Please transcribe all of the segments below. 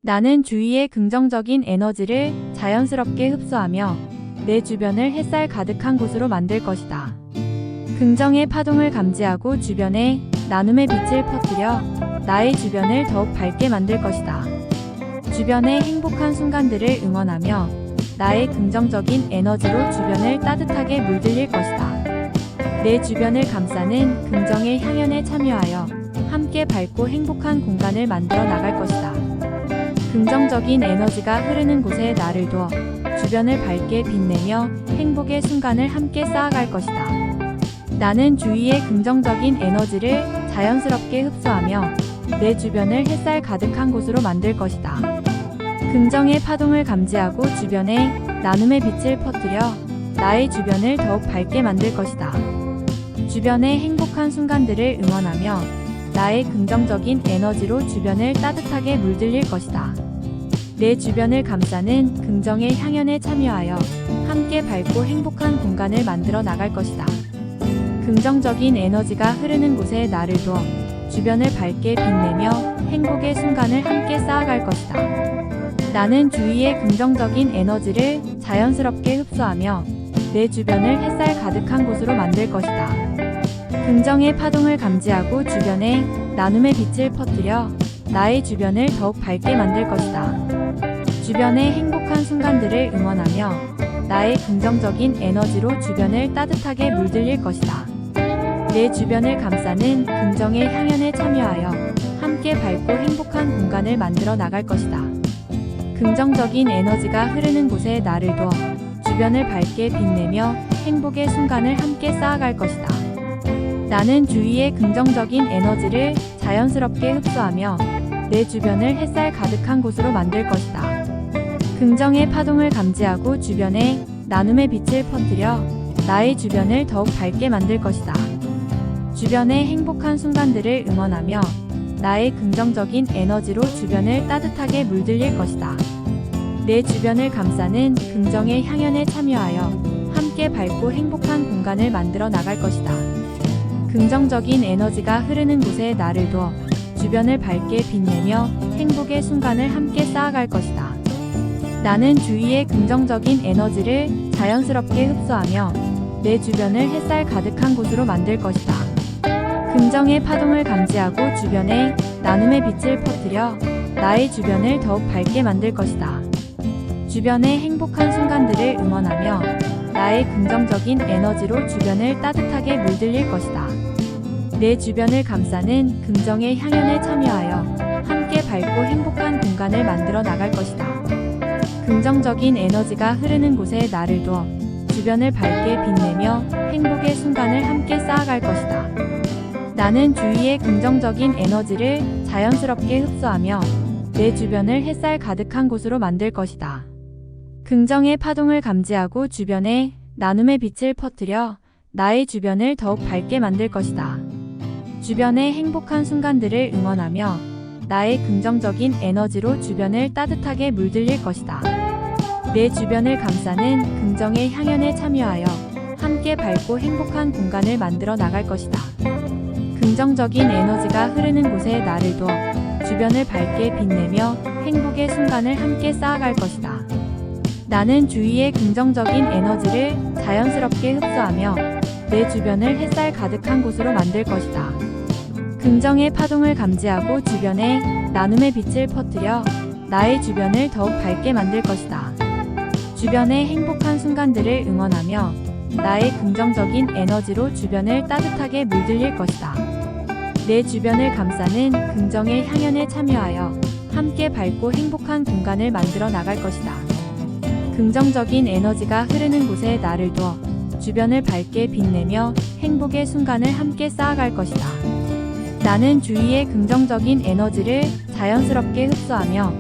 나는 주위의 긍정적인 에너지를 자연스럽게 흡수하며 내 주변을 햇살 가득한 곳으로 만들 것이다. 긍정의 파동을 감지하고 주변에 나눔의 빛을 퍼뜨려 나의 주변을 더욱 밝게 만들 것이다. 주변의 행복한 순간들을 응원하며 나의 긍정적인 에너지로 주변을 따뜻하게 물들일 것이다. 내 주변을 감싸는 긍정의 향연에 참여하여 함께 밝고 행복한 공간을 만들어 나갈 것이다. 긍정적인 에너지가 흐르는 곳에 나를 두어 주변을 밝게 빛내며 행복의 순간을 함께 쌓아갈 것이다. 나는 주위의 긍정적인 에너지를 자연스럽게 흡수하며 내 주변을 햇살 가득한 곳으로 만들 것이다. 긍정의 파동을 감지하고 주변에 나눔의 빛을 퍼뜨려 나의 주변을 더욱 밝게 만들 것이다. 주변의 행복한 순간들을 응원하며 나의 긍정적인 에너지로 주변을 따뜻하게 물들일 것이다. 내 주변을 감싸는 긍정의 향연에 참여하여 함께 밝고 행복한 공간을 만들어 나갈 것이다. 긍정적인 에너지가 흐르는 곳에 나를 두어 주변을 밝게 빛내며 행복의 순간을 함께 쌓아갈 것이다. 나는 주위의 긍정적인 에너지를 자연스럽게 흡수하며 내 주변을 햇살 가득한 곳으로 만들 것이다. 긍정의 파동을 감지하고 주변에 나눔의 빛을 퍼뜨려 나의 주변을 더욱 밝게 만들 것이다. 주변의 행복한 순간들을 응원하며 나의 긍정적인 에너지로 주변을 따뜻하게 물들일 것이다. 내 주변을 감싸는 긍정의 향연에 참여하여 함께 밝고 행복한 공간을 만들어 나갈 것이다. 긍정적인 에너지가 흐르는 곳에 나를 두어 주변을 밝게 빛내며 행복의 순간을 함께 쌓아갈 것이다. 나는 주위의 긍정적인 에너지를 자연스럽게 흡수하며 내 주변을 햇살 가득한 곳으로 만들 것이다. 긍정의 파동을 감지하고 주변에 나눔의 빛을 퍼뜨려 나의 주변을 더욱 밝게 만들 것이다. 주변의 행복한 순간들을 응원하며 나의 긍정적인 에너지로 주변을 따뜻하게 물들일 것이다. 내 주변을 감싸는 긍정의 향연에 참여하여 함께 밝고 행복한 공간을 만들어 나갈 것이다. 긍정적인 에너지가 흐르는 곳에 나를 두어 주변을 밝게 빛내며 행복의 순간을 함께 쌓아갈 것이다. 나는 주위의 긍정적인 에너지를 자연스럽게 흡수하며 내 주변을 햇살 가득한 곳으로 만들 것이다. 긍정의 파동을 감지하고 주변에 나눔의 빛을 퍼뜨려 나의 주변을 더욱 밝게 만들 것이다. 주변의 행복한 순간들을 응원하며 나의 긍정적인 에너지로 주변을 따뜻하게 물들일 것이다. 내 주변을 감싸는 긍정의 향연에 참여하여 함께 밝고 행복한 공간을 만들어 나갈 것이다. 긍정적인 에너지가 흐르는 곳에 나를 두어 주변을 밝게 빛내며 행복의 순간을 함께 쌓아갈 것이다. 나는 주위의 긍정적인 에너지를 자연스럽게 흡수하며 내 주변을 햇살 가득한 곳으로 만들 것이다. 긍정의 파동을 감지하고 주변에 나눔의 빛을 퍼뜨려 나의 주변을 더욱 밝게 만들 것이다. 주변의 행복한 순간들을 응원하며 나의 긍정적인 에너지로 주변을 따뜻하게 물들일 것이다. 내 주변을 감싸는 긍정의 향연에 참여하여 함께 밝고 행복한 공간을 만들어 나갈 것이다. 긍정적인 에너지가 흐르는 곳에 나를 두어 주변을 밝게 빛내며 행복의 순간을 함께 쌓아갈 것이다. 나는 주위의 긍정적인 에너지를 자연스럽게 흡수하며 내 주변을 햇살 가득한 곳으로 만들 것이다. 긍정의 파동을 감지하고 주변에 나눔의 빛을 퍼뜨려 나의 주변을 더욱 밝게 만들 것이다. 주변의 행복한 순간들을 응원하며 나의 긍정적인 에너지로 주변을 따뜻하게 물들일 것이다. 내 주변을 감싸는 긍정의 향연에 참여하여 함께 밝고 행복한 공간을 만들어 나갈 것이다. 긍정적인 에너지가 흐르는 곳에 나를 두어 주변을 밝게 빛내며 행복의 순간을 함께 쌓아갈 것이다. 나는 주위의 긍정적인 에너지를 자연스럽게 흡수하며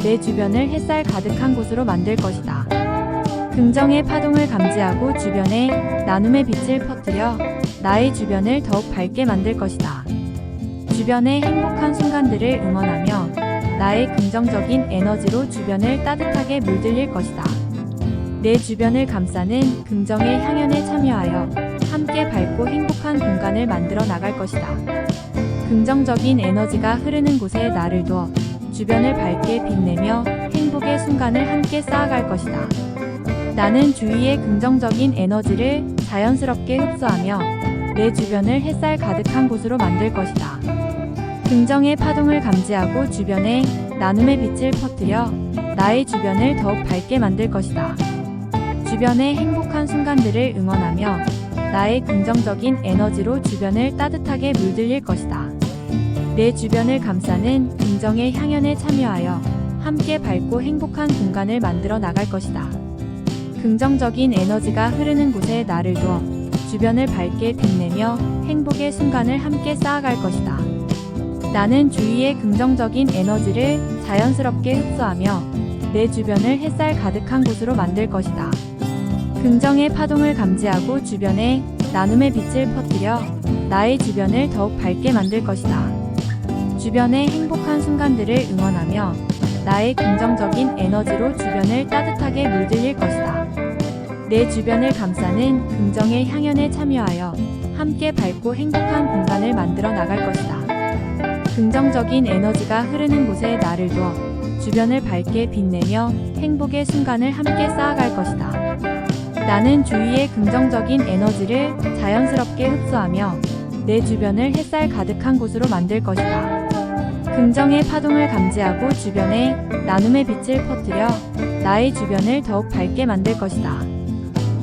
내 주변을 햇살 가득한 곳으로 만들 것이다. 긍정의 파동을 감지하고 주변에 나눔의 빛을 퍼뜨려 나의 주변을 더욱 밝게 만들 것이다. 주변의 행복한 순간들을 응원하며 나의 긍정적인 에너지로 주변을 따뜻하게 물들일 것이다. 내 주변을 감싸는 긍정의 향연에 참여하여 함께 밝고 행복한 공간을 만들어 나갈 것이다. 긍정적인 에너지가 흐르는 곳에 나를 두어 주변을 밝게 빛내며 행복의 순간을 함께 쌓아갈 것이다. 나는 주위의 긍정적인 에너지를 자연스럽게 흡수하며 내 주변을 햇살 가득한 곳으로 만들 것이다. 긍정의 파동을 감지하고 주변에 나눔의 빛을 퍼뜨려 나의 주변을 더욱 밝게 만들 것이다. 주변의 행복한 순간들을 응원하며 나의 긍정적인 에너지로 주변을 따뜻하게 물들일 것이다. 내 주변을 감싸는 긍정의 향연에 참여하여 함께 밝고 행복한 공간을 만들어 나갈 것이다. 긍정적인 에너지가 흐르는 곳에 나를 두어 주변을 밝게 빛내며 행복의 순간을 함께 쌓아갈 것이다. 나는 주위의 긍정적인 에너지를 자연스럽게 흡수하며 내 주변을 햇살 가득한 곳으로 만들 것이다. 긍정의 파동을 감지하고 주변에 나눔의 빛을 퍼뜨려 나의 주변을 더욱 밝게 만들 것이다. 주변의 행복한 순간들을 응원하며 나의 긍정적인 에너지로 주변을 따뜻하게 물들일 것이다. 내 주변을 감싸는 긍정의 향연에 참여하여 함께 밝고 행복한 공간을 만들어 나갈 것이다. 긍정적인 에너지가 흐르는 곳에 나를 두어 주변을 밝게 빛내며 행복의 순간을 함께 쌓아갈 것이다. 나는 주위의 긍정적인 에너지를 자연스럽게 흡수하며 내 주변을 햇살 가득한 곳으로 만들 것이다. 긍정의 파동을 감지하고 주변에 나눔의 빛을 퍼뜨려 나의 주변을 더욱 밝게 만들 것이다.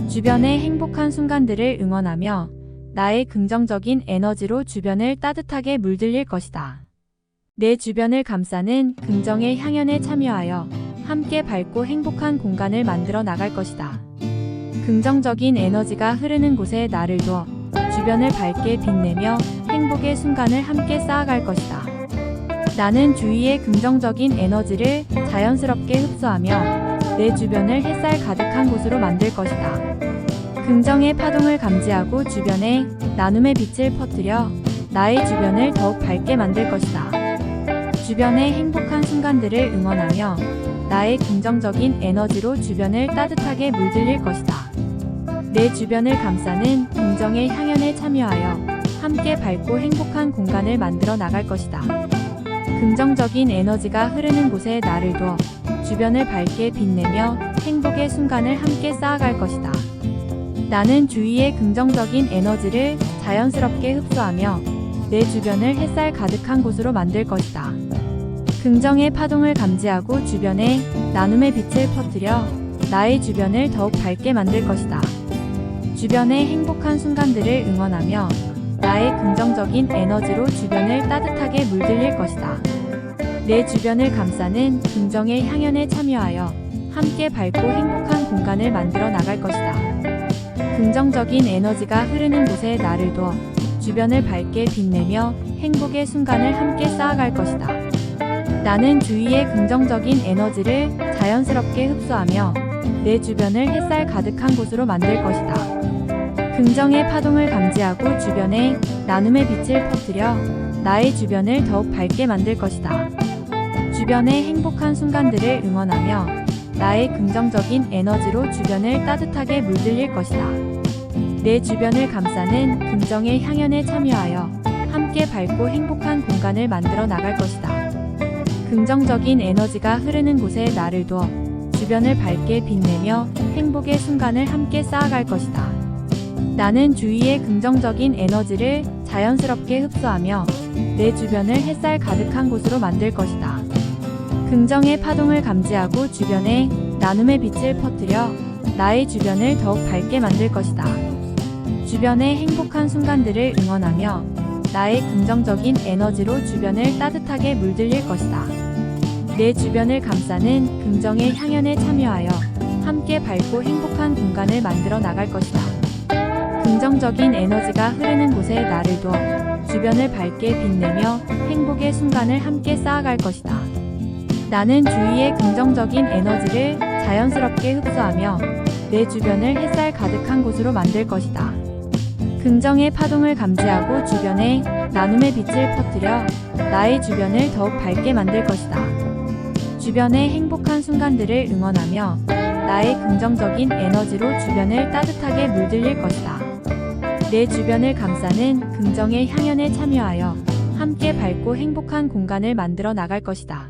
주변의 행복한 순간들을 응원하며 나의 긍정적인 에너지로 주변을 따뜻하게 물들일 것이다. 내 주변을 감싸는 긍정의 향연에 참여하여 함께 밝고 행복한 공간을 만들어 나갈 것이다. 긍정적인 에너지가 흐르는 곳에 나를 두어 주변을 밝게 빛내며 행복의 순간을 함께 쌓아갈 것이다. 나는 주위의 긍정적인 에너지를 자연스럽게 흡수하며 내 주변을 햇살 가득한 곳으로 만들 것이다. 긍정의 파동을 감지하고 주변에 나눔의 빛을 퍼뜨려 나의 주변을 더욱 밝게 만들 것이다. 주변의 행복한 순간들을 응원하며 나의 긍정적인 에너지로 주변을 따뜻하게 물들일 것이다. 내 주변을 감싸는 긍정의 향연에 참여하여 함께 밝고 행복한 공간을 만들어 나갈 것이다. 긍정적인 에너지가 흐르는 곳에 나를 두어 주변을 밝게 빛내며 행복의 순간을 함께 쌓아갈 것이다. 나는 주위의 긍정적인 에너지를 자연스럽게 흡수하며 내 주변을 햇살 가득한 곳으로 만들 것이다. 긍정의 파동을 감지하고 주변에 나눔의 빛을 퍼뜨려 나의 주변을 더욱 밝게 만들 것이다. 주변의 행복한 순간들을 응원하며 나의 긍정적인 에너지로 주변을 따뜻하게 물들일 것이다. 내 주변을 감싸는 긍정의 향연에 참여하여 함께 밝고 행복한 공간을 만들어 나갈 것이다. 긍정적인 에너지가 흐르는 곳에 나를 두어 주변을 밝게 빛내며 행복의 순간을 함께 쌓아갈 것이다. 나는 주위의 긍정적인 에너지를 자연스럽게 흡수하며 내 주변을 햇살 가득한 곳으로 만들 것이다. 긍정의 파동을 감지하고 주변에 나눔의 빛을 퍼뜨려 나의 주변을 더욱 밝게 만들 것이다. 주변의 행복한 순간들을 응원하며 나의 긍정적인 에너지로 주변을 따뜻하게 물들일 것이다. 내 주변을 감싸는 긍정의 향연에 참여하여 함께 밝고 행복한 공간을 만들어 나갈 것이다. 긍정적인 에너지가 흐르는 곳에 나를 두어 주변을 밝게 빛내며 행복의 순간을 함께 쌓아갈 것이다. 나는 주위의 긍정적인 에너지를 자연스럽게 흡수하며 내 주변을 햇살 가득한 곳으로 만들 것이다. 긍정의 파동을 감지하고 주변에 나눔의 빛을 퍼뜨려 나의 주변을 더욱 밝게 만들 것이다. 주변의 행복한 순간들을 응원하며 나의 긍정적인 에너지로 주변을 따뜻하게 물들일 것이다. 내 주변을 감싸는 긍정의 향연에 참여하여 함께 밝고 행복한 공간을 만들어 나갈 것이다. 긍정적인 에너지가 흐르는 곳에 나를 두어 주변을 밝게 빛내며 행복의 순간을 함께 쌓아갈 것이다. 나는 주위의 긍정적인 에너지를 자연스럽게 흡수하며 내 주변을 햇살 가득한 곳으로 만들 것이다. 긍정의 파동을 감지하고 주변에 나눔의 빛을 퍼뜨려 나의 주변을 더욱 밝게 만들 것이다. 주변의 행복한 순간들을 응원하며 나의 긍정적인 에너지로 주변을 따뜻하게 물들일 것이다. 내 주변을 감싸는 긍정의 향연에 참여하여 함께 밝고 행복한 공간을 만들어 나갈 것이다.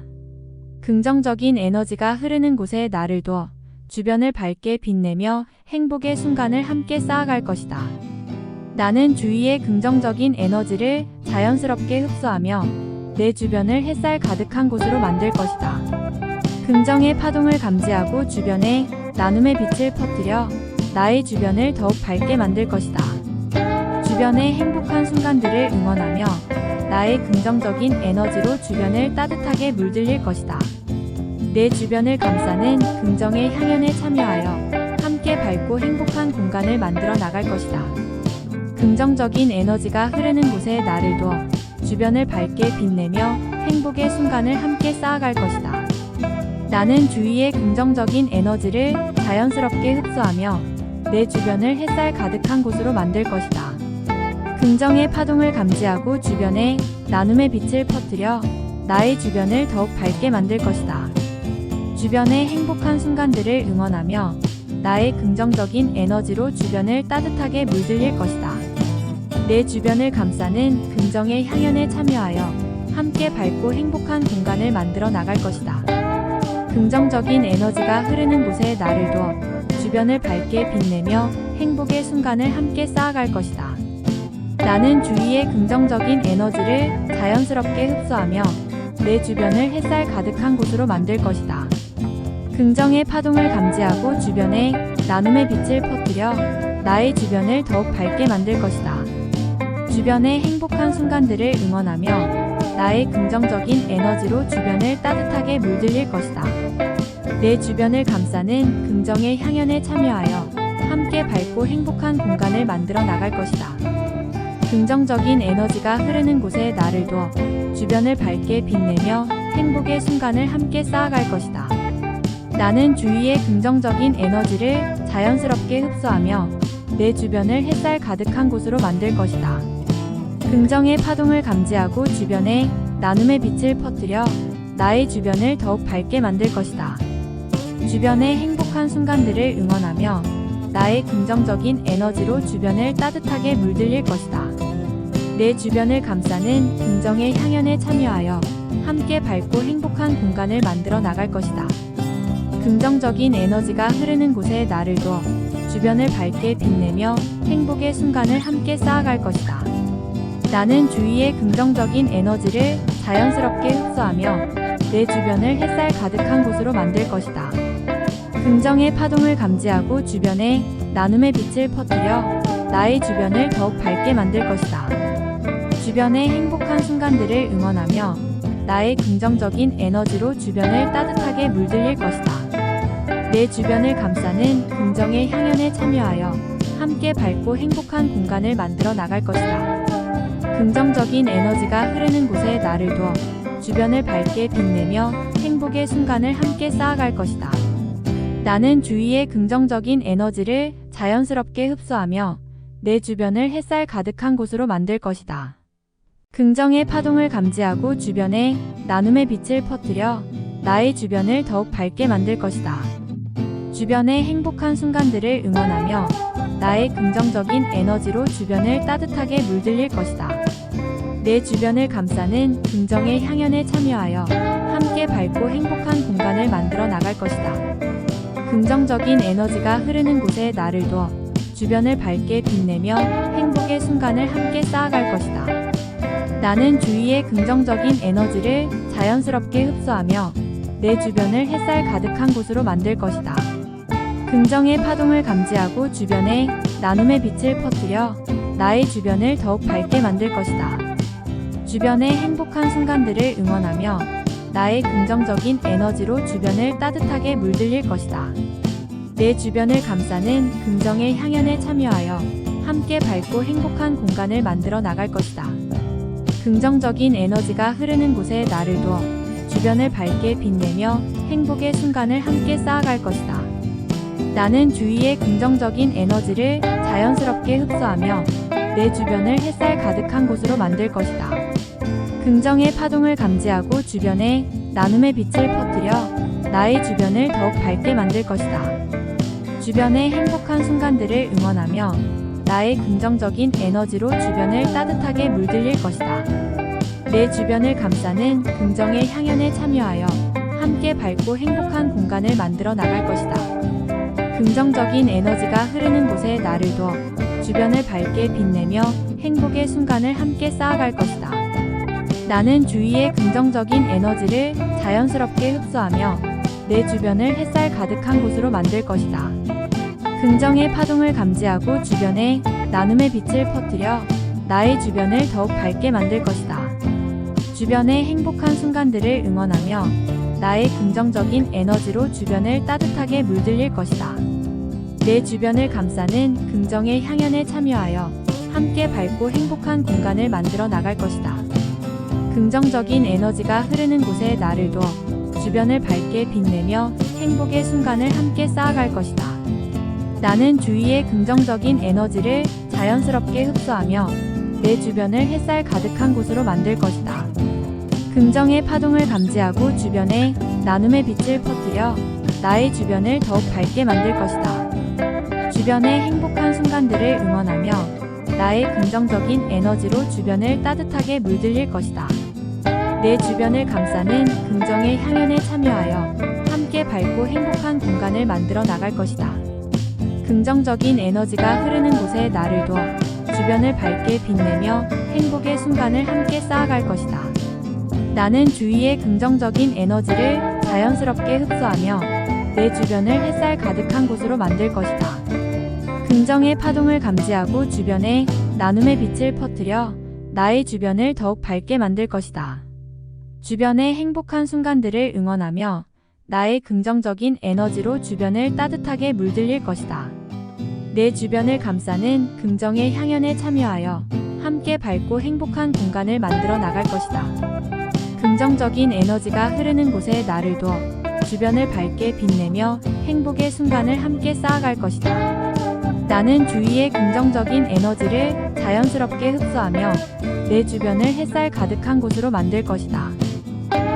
긍정적인 에너지가 흐르는 곳에 나를 둬 주변을 밝게 빛내며 행복의 순간을 함께 쌓아갈 것이다. 나는 주위의 긍정적인 에너지를 자연스럽게 흡수하며 내 주변을 햇살 가득한 곳으로 만들 것이다. 긍정의 파동을 감지하고 주변에 나눔의 빛을 퍼뜨려 나의 주변을 더욱 밝게 만들 것이다. 주변의 행복한 순간들을 응원하며 나의 긍정적인 에너지로 주변을 따뜻하게 물들일 것이다. 내 주변을 감싸는 긍정의 향연에 참여하여 함께 밝고 행복한 공간을 만들어 나갈 것이다. 긍정적인 에너지가 흐르는 곳에 나를 둬 주변을 밝게 빛내며 행복의 순간을 함께 쌓아갈 것이다. 나는 주위의 긍정적인 에너지를 자연스럽게 흡수하며 내 주변을 햇살 가득한 곳으로 만들 것이다. 긍정의 파동을 감지하고 주변에 나눔의 빛을 퍼뜨려 나의 주변을 더욱 밝게 만들 것이다. 주변의 행복한 순간들을 응원하며 나의 긍정적인 에너지로 주변을 따뜻하게 물들일 것이다. 내 주변을 감싸는 긍정의 향연에 참여하여 함께 밝고 행복한 공간을 만들어 나갈 것이다. 긍정적인 에너지가 흐르는 곳에 나를 둬 주변을 밝게 빛내며 행복의 순간을 함께 쌓아갈 것이다. 나는 주위의 긍정적인 에너지를 자연스럽게 흡수하며 내 주변을 햇살 가득한 곳으로 만들 것이다. 긍정의 파동을 감지하고 주변에 나눔의 빛을 퍼뜨려 나의 주변을 더욱 밝게 만들 것이다. 주변의 행복한 순간들을 응원하며 나의 긍정적인 에너지로 주변을 따뜻하게 물들일 것이다. 내 주변을 감싸는 긍정의 향연에 참여하여 함께 밝고 행복한 공간을 만들어 나갈 것이다. 긍정적인 에너지가 흐르는 곳에 나를 둬 주변을 밝게 빛내며 행복의 순간을 함께 쌓아갈 것이다. 나는 주위의 긍정적인 에너지를 자연스럽게 흡수하며 내 주변을 햇살 가득한 곳으로 만들 것이다. 긍정의 파동을 감지하고 주변에 나눔의 빛을 퍼뜨려 나의 주변을 더욱 밝게 만들 것이다. 주변의 행복한 순간들을 응원하며 나의 긍정적인 에너지로 주변을 따뜻하게 물들일 것이다. 내 주변을 감싸는 긍정의 향연에 참여하여 함께 밝고 행복한 공간을 만들어 나갈 것이다. 긍정적인 에너지가 흐르는 곳에 나를 둬 주변을 밝게 빛내며 행복의 순간을 함께 쌓아갈 것이다. 나는 주위의 긍정적인 에너지를 자연스럽게 흡수하며 내 주변을 햇살 가득한 곳으로 만들 것이다. 긍정의 파동을 감지하고 주변에 나눔의 빛을 퍼뜨려 나의 주변을 더욱 밝게 만들 것이다. 주변의 행복한 순간들을 응원하며 나의 긍정적인 에너지로 주변을 따뜻하게 물들일 것이다. 내 주변을 감싸는 긍정의 향연에 참여하여 함께 밝고 행복한 공간을 만들어 나갈 것이다. 긍정적인 에너지가 흐르는 곳에 나를 둬 주변을 밝게 빛내며 행복의 순간을 함께 쌓아갈 것이다. 나는 주위의 긍정적인 에너지를 자연스럽게 흡수하며 내 주변을 햇살 가득한 곳으로 만들 것이다. 긍정의 파동을 감지하고 주변에 나눔의 빛을 퍼뜨려 나의 주변을 더욱 밝게 만들 것이다. 주변의 행복한 순간들을 응원하며 나의 긍정적인 에너지로 주변을 따뜻하게 물들일 것이다. 내 주변을 감싸는 긍정의 향연에 참여하여 함께 밝고 행복한 공간을 만들어 나갈 것이다. 긍정적인 에너지가 흐르는 곳에 나를 둬 주변을 밝게 빛내며 행복의 순간을 함께 쌓아갈 것이다. 나는 주위의 긍정적인 에너지를 자연스럽게 흡수하며 내 주변을 햇살 가득한 곳으로 만들 것이다. 긍정의 파동을 감지하고 주변에 나눔의 빛을 퍼뜨려 나의 주변을 더욱 밝게 만들 것이다. 주변의 행복한 순간들을 응원하며 나의 긍정적인 에너지로 주변을 따뜻하게 물들일 것이다. 내 주변을 감싸는 긍정의 향연에 참여하여 함께 밝고 행복한 공간을 만들어 나갈 것이다. 긍정적인 에너지가 흐르는 곳에 나를 둬 주변을 밝게 빛내며 행복의 순간을 함께 쌓아갈 것이다. 나는 주위의 긍정적인 에너지를 자연스럽게 흡수하며 내 주변을 햇살 가득한 곳으로 만들 것이다. 긍정의 파동을 감지하고 주변에 나눔의 빛을 퍼뜨려 나의 주변을 더욱 밝게 만들 것이다. 주변의 행복한 순간들을 응원하며 나의 긍정적인 에너지로 주변을 따뜻하게 물들일 것이다. 내 주변을 감싸는 긍정의 향연에 참여하여 함께 밝고 행복한 공간을 만들어 나갈 것이다. 긍정적인 에너지가 흐르는 곳에 나를 두어 주변을 밝게 빛내며 행복의 순간을 함께 쌓아갈 것이다. 나는 주위의 긍정적인 에너지를 자연스럽게 흡수하며 내 주변을 햇살 가득한 곳으로 만들 것이다. 긍정의 파동을 감지하고 주변에 나눔의 빛을 퍼뜨려 나의 주변을 더욱 밝게 만들 것이다. 주변의 행복한 순간들을 응원하며 나의 긍정적인 에너지로 주변을 따뜻하게 물들일 것이다. 내 주변을 감싸는 긍정의 향연에 참여하여 함께 밝고 행복한 공간을 만들어 나갈 것이다. 긍정적인 에너지가 흐르는 곳에 나를 두어 주변을 밝게 빛내며 행복의 순간을 함께 쌓아갈 것이다. 나는 주위의 긍정적인 에너지를 자연스럽게 흡수하며 내 주변을 햇살 가득한 곳으로 만들 것이다. 긍정의 파동을 감지하고 주변에 나눔의 빛을 퍼뜨려 나의 주변을 더욱 밝게 만들 것이다. 주변의 행복한 순간들을 응원하며 나의 긍정적인 에너지로 주변을 따뜻하게 물들일 것이다. 내 주변을 감싸는 긍정의 향연에 참여하여 함께 밝고 행복한 공간을 만들어 나갈 것이다. 긍정적인 에너지가 흐르는 곳에 나를 두어 주변을 밝게 빛내며 행복의 순간을 함께 쌓아갈 것이다. 나는 주위의 긍정적인 에너지를 자연스럽게 흡수하며 내 주변을 햇살 가득한 곳으로 만들 것이다. 긍정의 파동을 감지하고 주변에 나눔의 빛을 퍼뜨려 나의 주변을 더욱 밝게 만들 것이다. 주변의 행복한 순간들을 응원하며 나의 긍정적인 에너지로 주변을 따뜻하게 물들일 것이다. 내 주변을 감싸는 긍정의 향연에 참여하여 함께 밝고 행복한 공간을 만들어 나갈 것이다. 긍정적인 에너지가 흐르는 곳에 나를 두어 주변을 밝게 빛내며 행복의 순간을 함께 쌓아갈 것이다. 나는 주위의 긍정적인 에너지를 자연스럽게 흡수하며 내 주변을 햇살 가득한 곳으로 만들 것이다.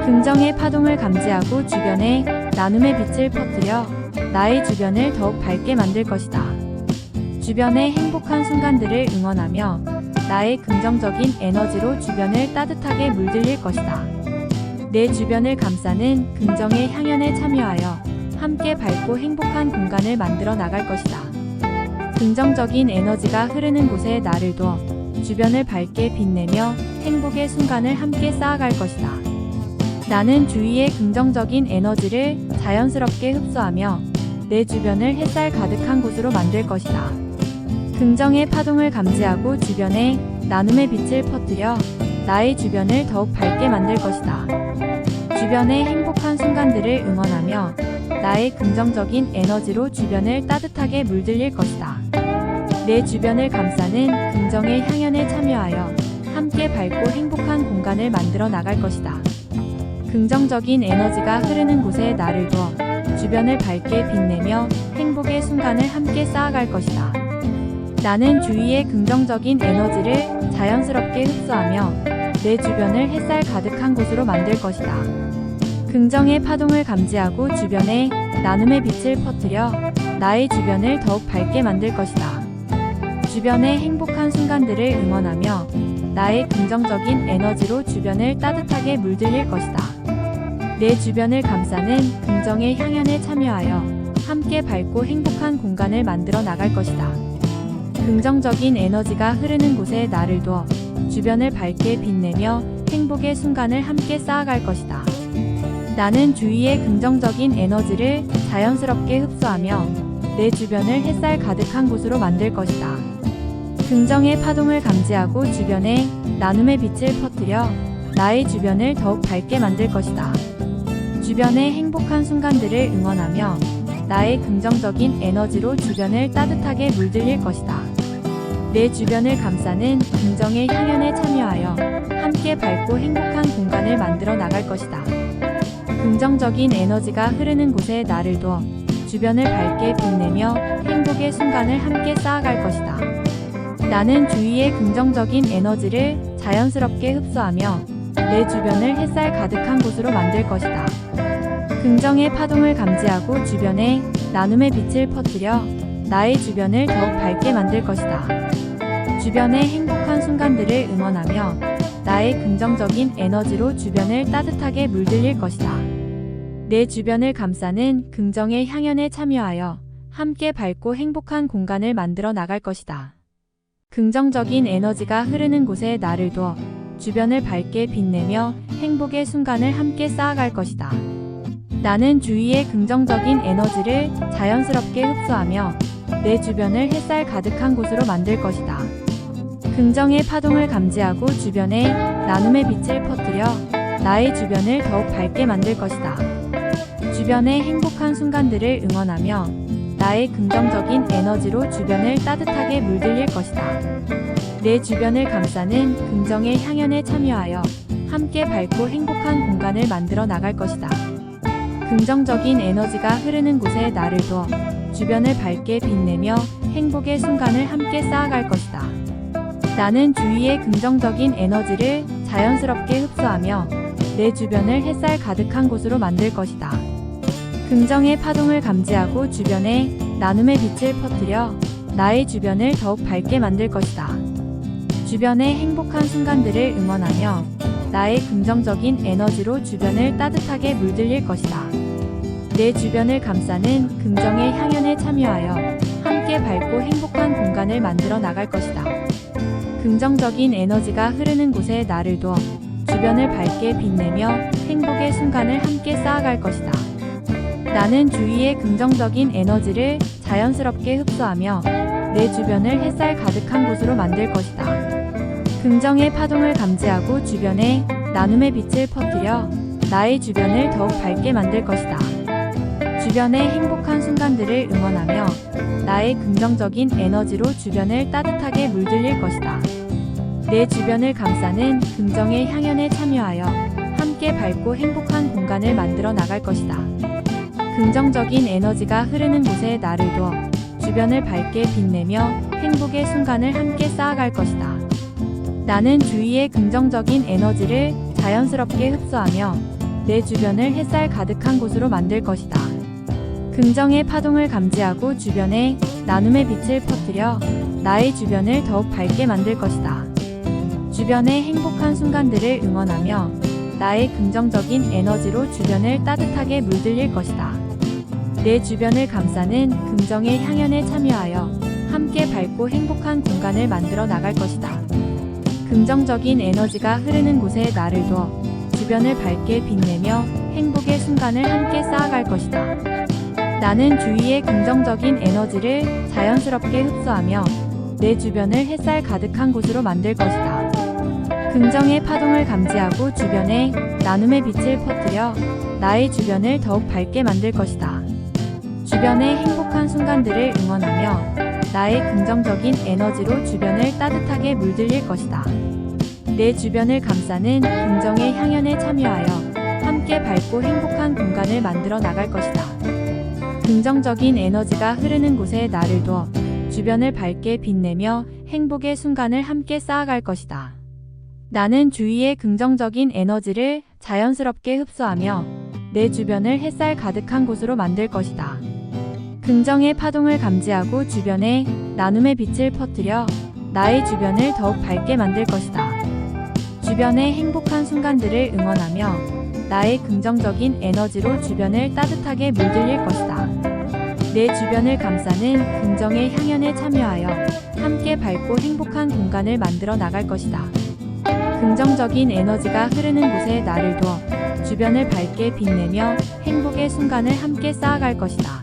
긍정의 파동을 감지하고 주변에 나눔의 빛을 퍼뜨려 나의 주변을 더욱 밝게 만들 것이다. 주변의 행복한 순간들을 응원하며 나의 긍정적인 에너지로 주변을 따뜻하게 물들일 것이다. 내 주변을 감싸는 긍정의 향연에 참여하여 함께 밝고 행복한 공간을 만들어 나갈 것이다. 긍정적인 에너지가 흐르는 곳에 나를 두어 주변을 밝게 빛내며 행복의 순간을 함께 쌓아갈 것이다. 나는 주위의 긍정적인 에너지를 자연스럽게 흡수하며 내 주변을 햇살 가득한 곳으로 만들 것이다. 긍정의 파동을 감지하고 주변에 나눔의 빛을 퍼뜨려 나의 주변을 더욱 밝게 만들 것이다. 주변의 행복한 순간들을 응원하며 나의 긍정적인 에너지로 주변을 따뜻하게 물들일 것이다. 내 주변을 감싸는 긍정의 향연에 참여하여 함께 밝고 행복한 공간을 만들어 나갈 것이다. 긍정적인 에너지가 흐르는 곳에 나를 두어 주변을 밝게 빛내며 행복의 순간을 함께 쌓아갈 것이다. 나는 주위의 긍정적인 에너지를 자연스럽게 흡수하며 내 주변을 햇살 가득한 곳으로 만들 것이다. 긍정의 파동을 감지하고 주변에 나눔의 빛을 퍼뜨려 나의 주변을 더욱 밝게 만들 것이다. 주변의 행복한 순간들을 응원하며 나의 긍정적인 에너지로 주변을 따뜻하게 물들일 것이다. 내 주변을 감싸는 긍정의 향연에 참여하여 함께 밝고 행복한 공간을 만들어 나갈 것이다. 긍정적인 에너지가 흐르는 곳에 나를 두어 주변을 밝게 빛내며 행복의 순간을 함께 쌓아갈 것이다. 나는 주위의 긍정적인 에너지를 자연스럽게 흡수하며 내 주변을 햇살 가득한 곳으로 만들 것이다. 긍정의 파동을 감지하고 주변에 나눔의 빛을 퍼뜨려 나의 주변을 더욱 밝게 만들 것이다. 주변의 행복한 순간들을 응원하며 나의 긍정적인 에너지로 주변을 따뜻하게 물들일 것이다. 내 주변을 감싸는 긍정의 향연에 참여하여 함께 밝고 행복한 공간을 만들어 나갈 것이다. 긍정적인 에너지가 흐르는 곳에 나를 두어 주변을 밝게 빛내며 행복의 순간을 함께 쌓아갈 것이다. 나는 주위의 긍정적인 에너지를 자연스럽게 흡수하며 내 주변을 햇살 가득한 곳으로 만들 것이다. 긍정의 파동을 감지하고 주변에 나눔의 빛을 퍼뜨려 나의 주변을 더욱 밝게 만들 것이다. 주변의 행복한 순간들을 응원하며 나의 긍정적인 에너지로 주변을 따뜻하게 물들일 것이다. 내 주변을 감싸는 긍정의 향연에 참여하여 함께 밝고 행복한 공간을 만들어 나갈 것이다. 긍정적인 에너지가 흐르는 곳에 나를 두어 주변을 밝게 빛내며 행복의 순간을 함께 쌓아갈 것이다. 나는 주위의 긍정적인 에너지를 자연스럽게 흡수하며 내 주변을 햇살 가득한 곳으로 만들 것이다. 긍정의 파동을 감지하고 주변에 나눔의 빛을 퍼뜨려 나의 주변을 더욱 밝게 만들 것이다. 주변의 행복한 순간들을 응원하며 나의 긍정적인 에너지로 주변을 따뜻하게 물들일 것이다. 내 주변을 감싸는 긍정의 향연에 참여하여 함께 밝고 행복한 공간을 만들어 나갈 것이다. 긍정적인 에너지가 흐르는 곳에 나를 두어 주변을 밝게 빛내며 행복의 순간을 함께 쌓아갈 것이다. 나는 주위의 긍정적인 에너지를 자연스럽게 흡수하며 내 주변을 햇살 가득한 곳으로 만들 것이다. 긍정의 파동을 감지하고 주변에 나눔의 빛을 퍼뜨려 나의 주변을 더욱 밝게 만들 것이다. 주변의 행복한 순간들을 응원하며 나의 긍정적인 에너지로 주변을 따뜻하게 물들일 것이다. 내 주변을 감싸는 긍정의 향연에 참여하여 함께 밝고 행복한 공간을 만들어 나갈 것이다. 긍정적인 에너지가 흐르는 곳에 나를 두어 주변을 밝게 빛내며 행복의 순간을 함께 쌓아갈 것이다. 나는 주위의 긍정적인 에너지를 자연스럽게 흡수하며 내 주변을 햇살 가득한 곳으로 만들 것이다. 긍정의 파동을 감지하고 주변에 나눔의 빛을 퍼뜨려 나의 주변을 더욱 밝게 만들 것이다. 주변의 행복한 순간들을 응원하며 나의 긍정적인 에너지로 주변을 따뜻하게 물들일 것이다. 내 주변을 감싸는 긍정의 향연에 참여하여 함께 밝고 행복한 공간을 만들어 나갈 것이다. 긍정적인 에너지가 흐르는 곳에 나를 두어 주변을 밝게 빛내며 행복의 순간을 함께 쌓아갈 것이다. 나는 주위의 긍정적인 에너지를 자연스럽게 흡수하며 내 주변을 햇살 가득한 곳으로 만들 것이다. 긍정의 파동을 감지하고 주변에 나눔의 빛을 퍼뜨려 나의 주변을 더욱 밝게 만들 것이다. 주변의 행복한 순간들을 응원하며 나의 긍정적인 에너지로 주변을 따뜻하게 물들일 것이다. 내 주변을 감싸는 긍정의 향연에 참여하여 함께 밝고 행복한 공간을 만들어 나갈 것이다. 긍정적인 에너지가 흐르는 곳에 나를 두어 주변을 밝게 빛내며 행복의 순간을 함께 쌓아갈 것이다. 나는 주위의 긍정적인 에너지를 자연스럽게 흡수하며 내 주변을 햇살 가득한 곳으로 만들 것이다. 긍정의 파동을 감지하고 주변에 나눔의 빛을 퍼뜨려 나의 주변을 더욱 밝게 만들 것이다. 주변의 행복한 순간들을 응원하며 나의 긍정적인 에너지로 주변을 따뜻하게 물들일 것이다. 내 주변을 감싸는 긍정의 향연에 참여하여 함께 밝고 행복한 공간을 만들어 나갈 것이다. 긍정적인 에너지가 흐르는 곳에 나를 두어 주변을 밝게 빛내며 행복의 순간을 함께 쌓아갈 것이다. 나는 주위의 긍정적인 에너지를 자연스럽게 흡수하며 내 주변을 햇살 가득한 곳으로 만들 것이다. 긍정의 파동을 감지하고 주변에 나눔의 빛을 퍼뜨려 나의 주변을 더욱 밝게 만들 것이다. 주변의 행복한 순간들을 응원하며 나의 긍정적인 에너지로 주변을 따뜻하게 물들일 것이다. 내 주변을 감싸는 긍정의 향연에 참여하여 함께 밝고 행복한 공간을 만들어 나갈 것이다. 긍정적인 에너지가 흐르는 곳에 나를 두어 주변을 밝게 빛내며 행복의 순간을 함께 쌓아갈 것이다.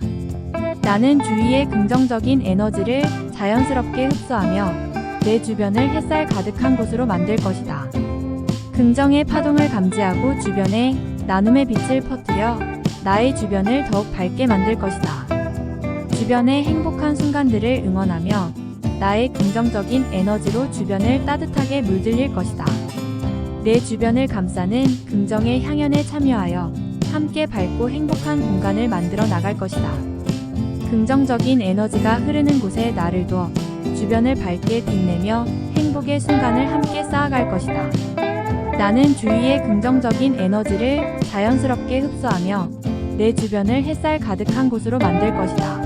나는 주위의 긍정적인 에너지를 자연스럽게 흡수하며 내 주변을 햇살 가득한 곳으로 만들 것이다. 긍정의 파동을 감지하고 주변에 나눔의 빛을 퍼뜨려 나의 주변을 더욱 밝게 만들 것이다. 주변의 행복한 순간들을 응원하며 나의 긍정적인 에너지로 주변을 따뜻하게 물들일 것이다. 내 주변을 감싸는 긍정의 향연에 참여하여 함께 밝고 행복한 공간을 만들어 나갈 것이다. 긍정적인 에너지가 흐르는 곳에 나를 두어 주변을 밝게 빛내며 행복의 순간을 함께 쌓아갈 것이다. 나는 주위의 긍정적인 에너지를 자연스럽게 흡수하며 내 주변을 햇살 가득한 곳으로 만들 것이다.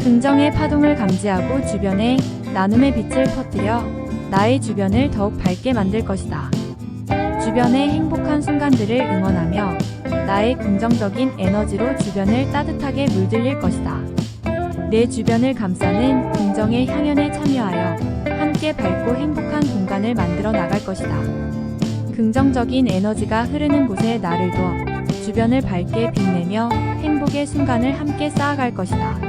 긍정의 파동을 감지하고 주변에 나눔의 빛을 퍼뜨려 나의 주변을 더욱 밝게 만들 것이다. 주변의 행복한 순간들을 응원하며 나의 긍정적인 에너지로 주변을 따뜻하게 물들일 것이다. 내 주변을 감싸는 긍정의 향연에 참여하여 함께 밝고 행복한 공간을 만들어 나갈 것이다. 긍정적인 에너지가 흐르는 곳에 나를 두어 주변을 밝게 빛내며 행복의 순간을 함께 쌓아갈 것이다.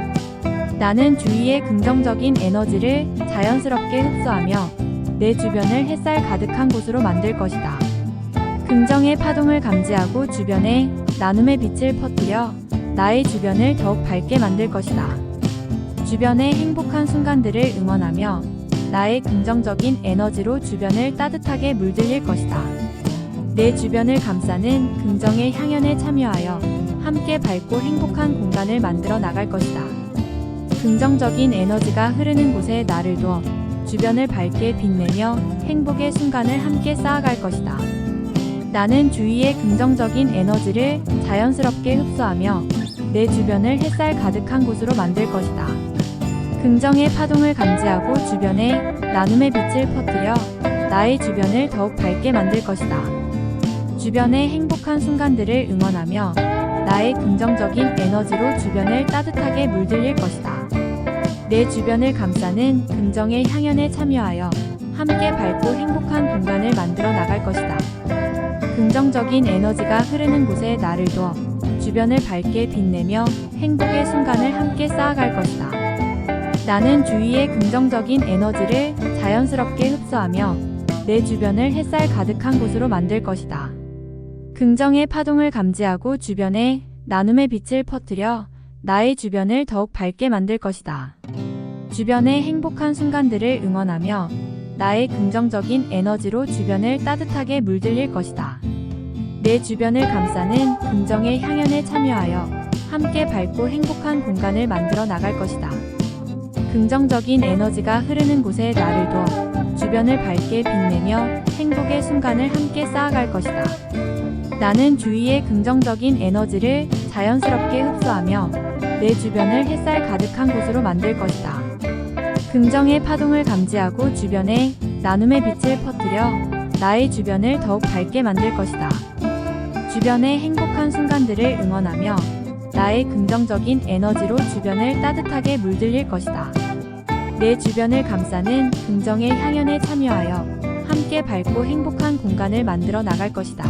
나는 주위의 긍정적인 에너지를 자연스럽게 흡수하며 내 주변을 햇살 가득한 곳으로 만들 것이다. 긍정의 파동을 감지하고 주변에 나눔의 빛을 퍼뜨려 나의 주변을 더욱 밝게 만들 것이다. 주변의 행복한 순간들을 응원하며 나의 긍정적인 에너지로 주변을 따뜻하게 물들일 것이다. 내 주변을 감싸는 긍정의 향연에 참여하여 함께 밝고 행복한 공간을 만들어 나갈 것이다. 긍정적인 에너지가 흐르는 곳에 나를 두어 주변을 밝게 빛내며 행복의 순간을 함께 쌓아갈 것이다. 나는 주위의 긍정적인 에너지를 자연스럽게 흡수하며 내 주변을 햇살 가득한 곳으로 만들 것이다. 긍정의 파동을 감지하고 주변에 나눔의 빛을 퍼뜨려 나의 주변을 더욱 밝게 만들 것이다. 주변의 행복한 순간들을 응원하며 나의 긍정적인 에너지로 주변을 따뜻하게 물들일 것이다. 내 주변을 감싸는 긍정의 향연에 참여하여 함께 밝고 행복한 공간을 만들어 나갈 것이다. 긍정적인 에너지가 흐르는 곳에 나를 두어 주변을 밝게 빛내며 행복의 순간을 함께 쌓아갈 것이다. 나는 주위의 긍정적인 에너지를 자연스럽게 흡수하며 내 주변을 햇살 가득한 곳으로 만들 것이다. 긍정의 파동을 감지하고 주변에 나눔의 빛을 퍼뜨려 나의 주변을 더욱 밝게 만들 것이다. 주변의 행복한 순간들을 응원하며 나의 긍정적인 에너지로 주변을 따뜻하게 물들일 것이다. 내 주변을 감싸는 긍정의 향연에 참여하여 함께 밝고 행복한 공간을 만들어 나갈 것이다. 긍정적인 에너지가 흐르는 곳에 나를 두어 주변을 밝게 빛내며 행복의 순간을 함께 쌓아갈 것이다. 나는 주위의 긍정적인 에너지를 자연스럽게 흡수하며 내 주변을 햇살 가득한 곳으로 만들 것이다. 긍정의 파동을 감지하고 주변에 나눔의 빛을 퍼뜨려 나의 주변을 더욱 밝게 만들 것이다. 주변의 행복한 순간들을 응원하며 나의 긍정적인 에너지로 주변을 따뜻하게 물들일 것이다. 내 주변을 감싸는 긍정의 향연에 참여하여 함께 밝고 행복한 공간을 만들어 나갈 것이다.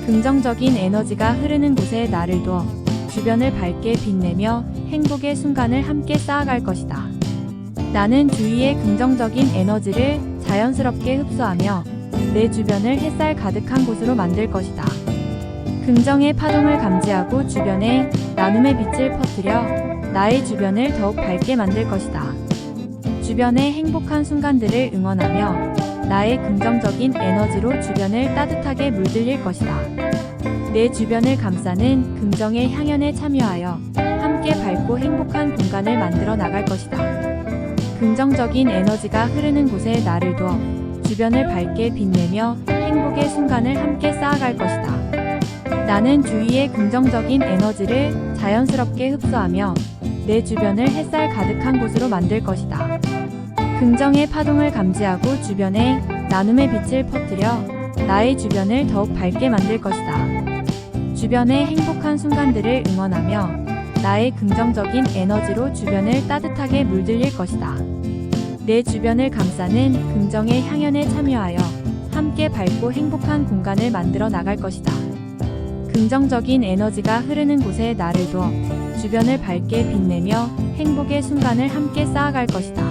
긍정적인 에너지가 흐르는 곳에 나를 두어 주변을 밝게 빛내며 행복의 순간을 함께 쌓아갈 것이다. 나는 주위의 긍정적인 에너지를 자연스럽게 흡수하며 내 주변을 햇살 가득한 곳으로 만들 것이다. 긍정의 파동을 감지하고 주변에 나눔의 빛을 퍼뜨려 나의 주변을 더욱 밝게 만들 것이다. 주변의 행복한 순간들을 응원하며 나의 긍정적인 에너지로 주변을 따뜻하게 물들일 것이다. 내 주변을 감싸는 긍정의 향연에 참여하여 함께 밝고 행복한 공간을 만들어 나갈 것이다. 긍정적인 에너지가 흐르는 곳에 나를 두어 주변을 밝게 빛내며 행복의 순간을 함께 쌓아갈 것이다. 나는 주위의 긍정적인 에너지를 자연스럽게 흡수하며 내 주변을 햇살 가득한 곳으로 만들 것이다. 긍정의 파동을 감지하고 주변에 나눔의 빛을 퍼뜨려 나의 주변을 더욱 밝게 만들 것이다. 주변의 행복한 순간들을 응원하며 나의 긍정적인 에너지로 주변을 따뜻하게 물들일 것이다. 내 주변을 감싸는 긍정의 향연에 참여하여 함께 밝고 행복한 공간을 만들어 나갈 것이다. 긍정적인 에너지가 흐르는 곳에 나를 두어 주변을 밝게 빛내며 행복의 순간을 함께 쌓아갈 것이다.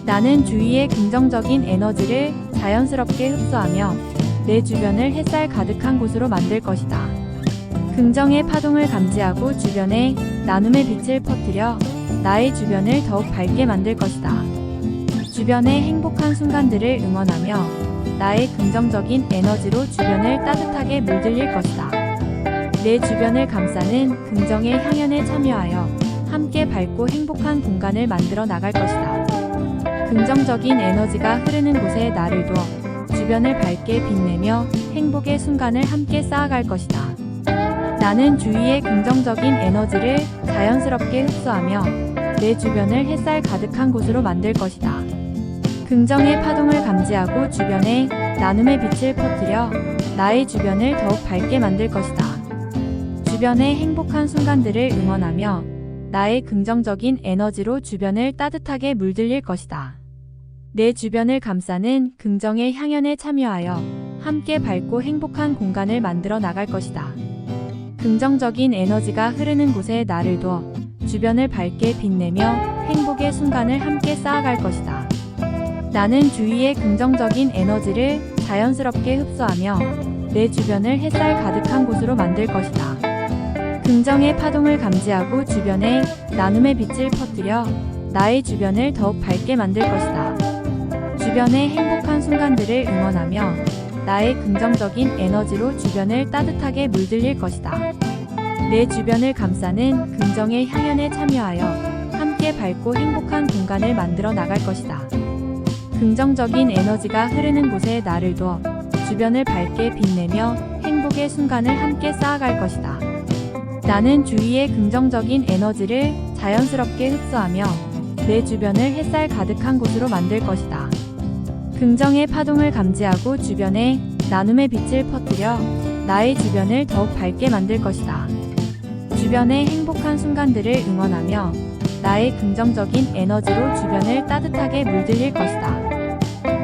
나는 주위의 긍정적인 에너지를 자연스럽게 흡수하며 내 주변을 햇살 가득한 곳으로 만들 것이다. 긍정의 파동을 감지하고 주변에 나눔의 빛을 퍼뜨려 나의 주변을 더욱 밝게 만들 것이다. 주변의 행복한 순간들을 응원하며 나의 긍정적인 에너지로 주변을 따뜻하게 물들일 것이다. 내 주변을 감싸는 긍정의 향연에 참여하여 함께 밝고 행복한 공간을 만들어 나갈 것이다. 긍정적인 에너지가 흐르는 곳에 나를 두어 주변을 밝게 빛내며 행복의 순간을 함께 쌓아갈 것이다. 나는 주위의 긍정적인 에너지를 자연스럽게 흡수하며 내 주변을 햇살 가득한 곳으로 만들 것이다. 긍정의 파동을 감지하고 주변에 나눔의 빛을 퍼뜨려 나의 주변을 더욱 밝게 만들 것이다. 주변의 행복한 순간들을 응원하며 나의 긍정적인 에너지로 주변을 따뜻하게 물들일 것이다. 내 주변을 감싸는 긍정의 향연에 참여하여 함께 밝고 행복한 공간을 만들어 나갈 것이다. 긍정적인 에너지가 흐르는 곳에 나를 두어 주변을 밝게 빛내며 행복의 순간을 함께 쌓아갈 것이다. 나는 주위의 긍정적인 에너지를 자연스럽게 흡수하며 내 주변을 햇살 가득한 곳으로 만들 것이다. 긍정의 파동을 감지하고 주변에 나눔의 빛을 퍼뜨려 나의 주변을 더욱 밝게 만들 것이다. 주변의 행복한 순간들을 응원하며 나의 긍정적인 에너지로 주변을 따뜻하게 물들일 것이다. 내 주변을 감싸는 긍정의 향연에 참여하여 함께 밝고 행복한 공간을 만들어 나갈 것이다. 긍정적인 에너지가 흐르는 곳에 나를 두어 주변을 밝게 빛내며 행복의 순간을 함께 쌓아갈 것이다. 나는 주위의 긍정적인 에너지를 자연스럽게 흡수하며 내 주변을 햇살 가득한 곳으로 만들 것이다. 긍정의 파동을 감지하고 주변에 나눔의 빛을 퍼뜨려 나의 주변을 더욱 밝게 만들 것이다. 주변의 행복한 순간들을 응원하며 나의 긍정적인 에너지로 주변을 따뜻하게 물들일 것이다.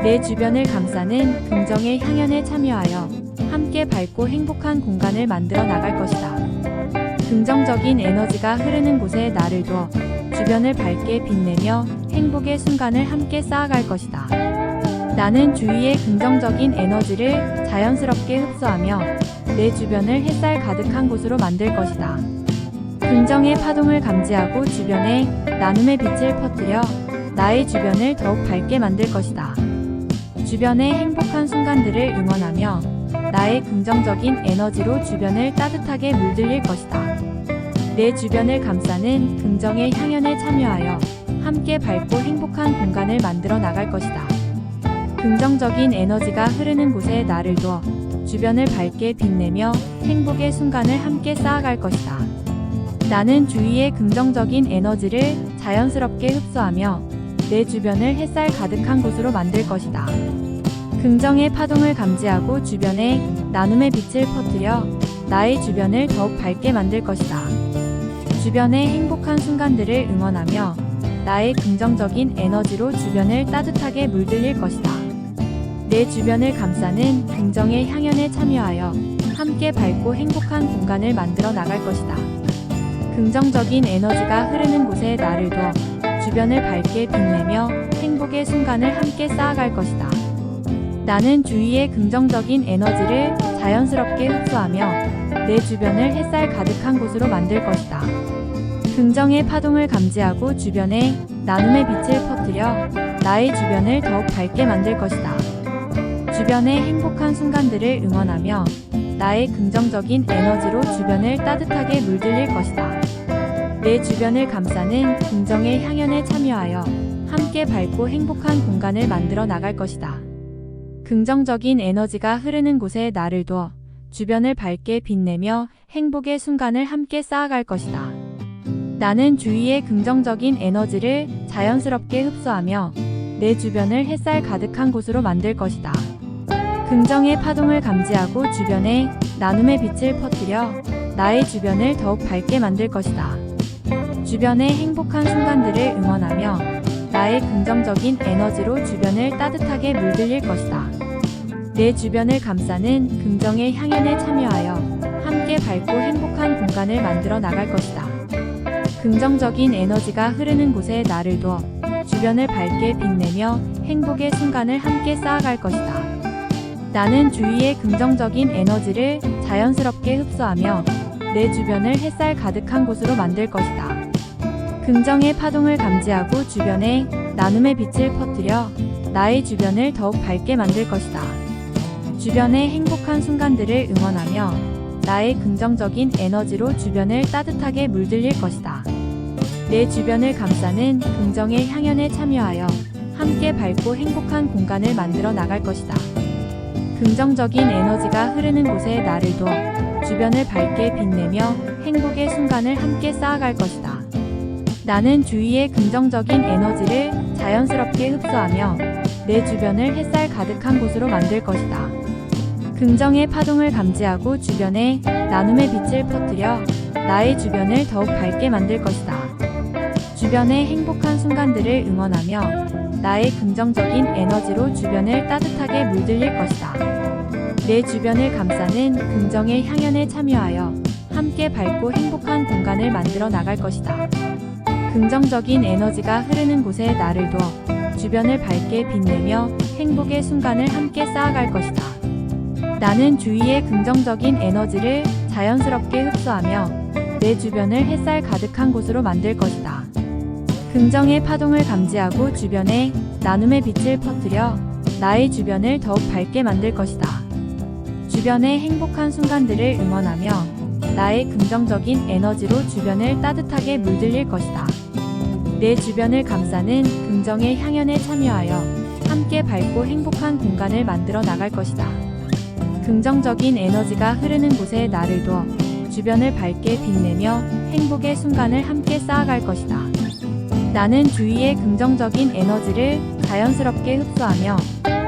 내 주변을 감싸는 긍정의 향연에 참여하여 함께 밝고 행복한 공간을 만들어 나갈 것이다. 긍정적인 에너지가 흐르는 곳에 나를 두어 주변을 밝게 빛내며 행복의 순간을 함께 쌓아갈 것이다. 나는 주위의 긍정적인 에너지를 자연스럽게 흡수하며 내 주변을 햇살 가득한 곳으로 만들 것이다. 긍정의 파동을 감지하고 주변에 나눔의 빛을 퍼뜨려 나의 주변을 더욱 밝게 만들 것이다. 주변의 행복한 순간들을 응원하며 나의 긍정적인 에너지로 주변을 따뜻하게 물들일 것이다. 내 주변을 감싸는 긍정의 향연에 참여하여 함께 밝고 행복한 공간을 만들어 나갈 것이다. 긍정적인 에너지가 흐르는 곳에 나를 두어 주변을 밝게 빛내며 행복의 순간을 함께 쌓아갈 것이다. 나는 주위의 긍정적인 에너지를 자연스럽게 흡수하며 내 주변을 햇살 가득한 곳으로 만들 것이다. 긍정의 파동을 감지하고 주변에 나눔의 빛을 퍼뜨려 나의 주변을 더욱 밝게 만들 것이다. 주변의 행복한 순간들을 응원하며 나의 긍정적인 에너지로 주변을 따뜻하게 물들일 것이다. 내 주변을 감싸는 긍정의 향연에 참여하여 함께 밝고 행복한 공간을 만들어 나갈 것이다. 긍정적인 에너지가 흐르는 곳에 나를 두어 주변을 밝게 빛내며 행복의 순간을 함께 쌓아갈 것이다. 나는 주위의 긍정적인 에너지를 자연스럽게 흡수하며 내 주변을 햇살 가득한 곳으로 만들 것이다. 긍정의 파동을 감지하고 주변에 나눔의 빛을 퍼뜨려 나의 주변을 더욱 밝게 만들 것이다. 주변의 행복한 순간들을 응원하며 나의 긍정적인 에너지로 주변을 따뜻하게 물들일 것이다. 내 주변을 감싸는 긍정의 향연에 참여하여 함께 밝고 행복한 공간을 만들어 나갈 것이다. 긍정적인 에너지가 흐르는 곳에 나를 두어 주변을 밝게 빛내며 행복의 순간을 함께 쌓아갈 것이다. 나는 주위의 긍정적인 에너지를 자연스럽게 흡수하며 내 주변을 햇살 가득한 곳으로 만들 것이다. 긍정의 파동을 감지하고 주변에 나눔의 빛을 퍼뜨려 나의 주변을 더욱 밝게 만들 것이다. 주변의 행복한 순간들을 응원하며 나의 긍정적인 에너지로 주변을 따뜻하게 물들일 것이다. 내 주변을 감싸는 긍정의 향연에 참여하여 함께 밝고 행복한 공간을 만들어 나갈 것이다. 긍정적인 에너지가 흐르는 곳에 나를 두어 주변을 밝게 빛내며 행복의 순간을 함께 쌓아갈 것이다. 나는 주위의 긍정적인 에너지를 자연스럽게 흡수하며 내 주변을 햇살 가득한 곳으로 만들 것이다. 긍정의 파동을 감지하고 주변에 나눔의 빛을 퍼뜨려 나의 주변을 더욱 밝게 만들 것이다. 주변의 행복한 순간들을 응원하며 나의 긍정적인 에너지로 주변을 따뜻하게 물들일 것이다. 내 주변을 감싸는 긍정의 향연에 참여하여 함께 밝고 행복한 공간을 만들어 나갈 것이다. 긍정적인 에너지가 흐르는 곳에 나를 두어 주변을 밝게 빛내며 행복의 순간을 함께 쌓아갈 것이다. 나는 주위의 긍정적인 에너지를 자연스럽게 흡수하며 내 주변을 햇살 가득한 곳으로 만들 것이다. 긍정의 파동을 감지하고 주변에 나눔의 빛을 퍼뜨려 나의 주변을 더욱 밝게 만들 것이다. 주변의 행복한 순간들을 응원하며 나의 긍정적인 에너지로 주변을 따뜻하게 물들일 것이다. 내 주변을 감싸는 긍정의 향연에 참여하여 함께 밝고 행복한 공간을 만들어 나갈 것이다. 긍정적인 에너지가 흐르는 곳에 나를 두어 주변을 밝게 빛내며 행복의 순간을 함께 쌓아갈 것이다. 나는 주위의 긍정적인 에너지를 자연스럽게 흡수하며 내 주변을 햇살 가득한 곳으로 만들 것이다. 긍정의 파동을 감지하고 주변에 나눔의 빛을 퍼뜨려 나의 주변을 더욱 밝게 만들 것이다. 주변의 행복한 순간들을 응원하며 나의 긍정적인 에너지로 주변을 따뜻하게 물들일 것이다. 내 주변을 감싸는 긍정의 향연에 참여하여 함께 밝고 행복한 공간을 만들어 나갈 것이다. 긍정적인 에너지가 흐르는 곳에 나를 두어 주변을 밝게 빛내며 행복의 순간을 함께 쌓아갈 것이다. 나는 주위의 긍정적인 에너지를 자연스럽게 흡수하며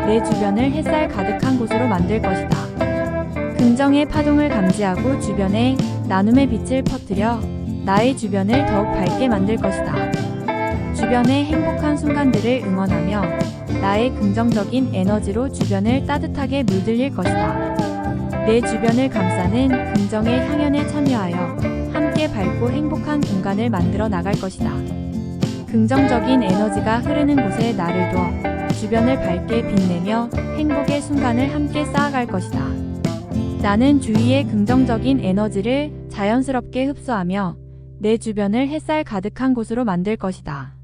내 주변을 햇살 가득한 곳으로 만들 것이다. 긍정의 파동을 감지하고 주변에 나눔의 빛을 퍼뜨려 나의 주변을 더욱 밝게 만들 것이다. 주변의 행복한 순간들을 응원하며 나의 긍정적인 에너지로 주변을 따뜻하게 물들일 것이다. 내 주변을 감싸는 긍정의 향연에 참여하여 함께 밝고 행복한 공간을 만들어 나갈 것이다. 긍정적인 에너지가 흐르는 곳에 나를 두어 주변을 밝게 빛내며 행복의 순간을 함께 쌓아갈 것이다. 나는 주위의 긍정적인 에너지를 자연스럽게 흡수하며 내 주변을 햇살 가득한 곳으로 만들 것이다.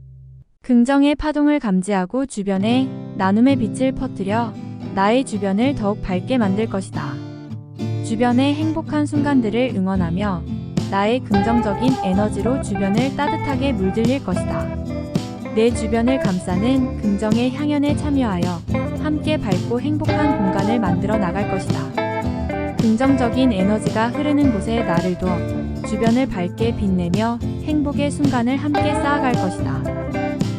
긍정의 파동을 감지하고 주변에 나눔의 빛을 퍼뜨려 나의 주변을 더욱 밝게 만들 것이다. 주변의 행복한 순간들을 응원하며 나의 긍정적인 에너지로 주변을 따뜻하게 물들일 것이다. 내 주변을 감싸는 긍정의 향연에 참여하여 함께 밝고 행복한 공간을 만들어 나갈 것이다. 긍정적인 에너지가 흐르는 곳에 나를 두어 주변을 밝게 빛내며 행복의 순간을 함께 쌓아갈 것이다.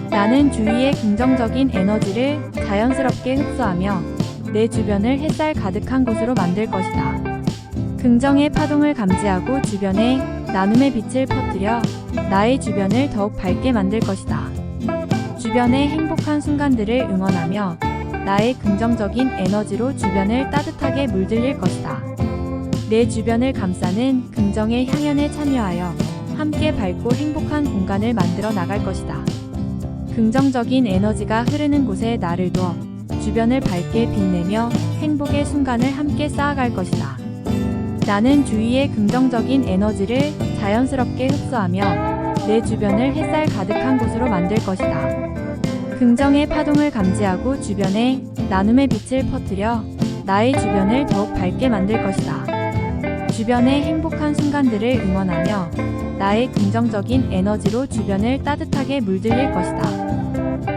나는 주위의 긍정적인 에너지를 자연스럽게 흡수하며 내 주변을 햇살 가득한 곳으로 만들 것이다. 긍정의 파동을 감지하고 주변에 나눔의 빛을 퍼뜨려 나의 주변을 더욱 밝게 만들 것이다. 주변의 행복한 순간들을 응원하며 나의 긍정적인 에너지로 주변을 따뜻하게 물들일 것이다. 내 주변을 감싸는 긍정의 향연에 참여하여 함께 밝고 행복한 공간을 만들어 나갈 것이다. 긍정적인 에너지가 흐르는 곳에 나를 두어 주변을 밝게 빛내며 행복의 순간을 함께 쌓아갈 것이다. 나는 주위의 긍정적인 에너지를 자연스럽게 흡수하며 내 주변을 햇살 가득한 곳으로 만들 것이다. 긍정의 파동을 감지하고 주변에 나눔의 빛을 퍼뜨려 나의 주변을 더욱 밝게 만들 것이다. 주변의 행복한 순간들을 응원하며 나의 긍정적인 에너지로 주변을 따뜻하게 물들일 것이다.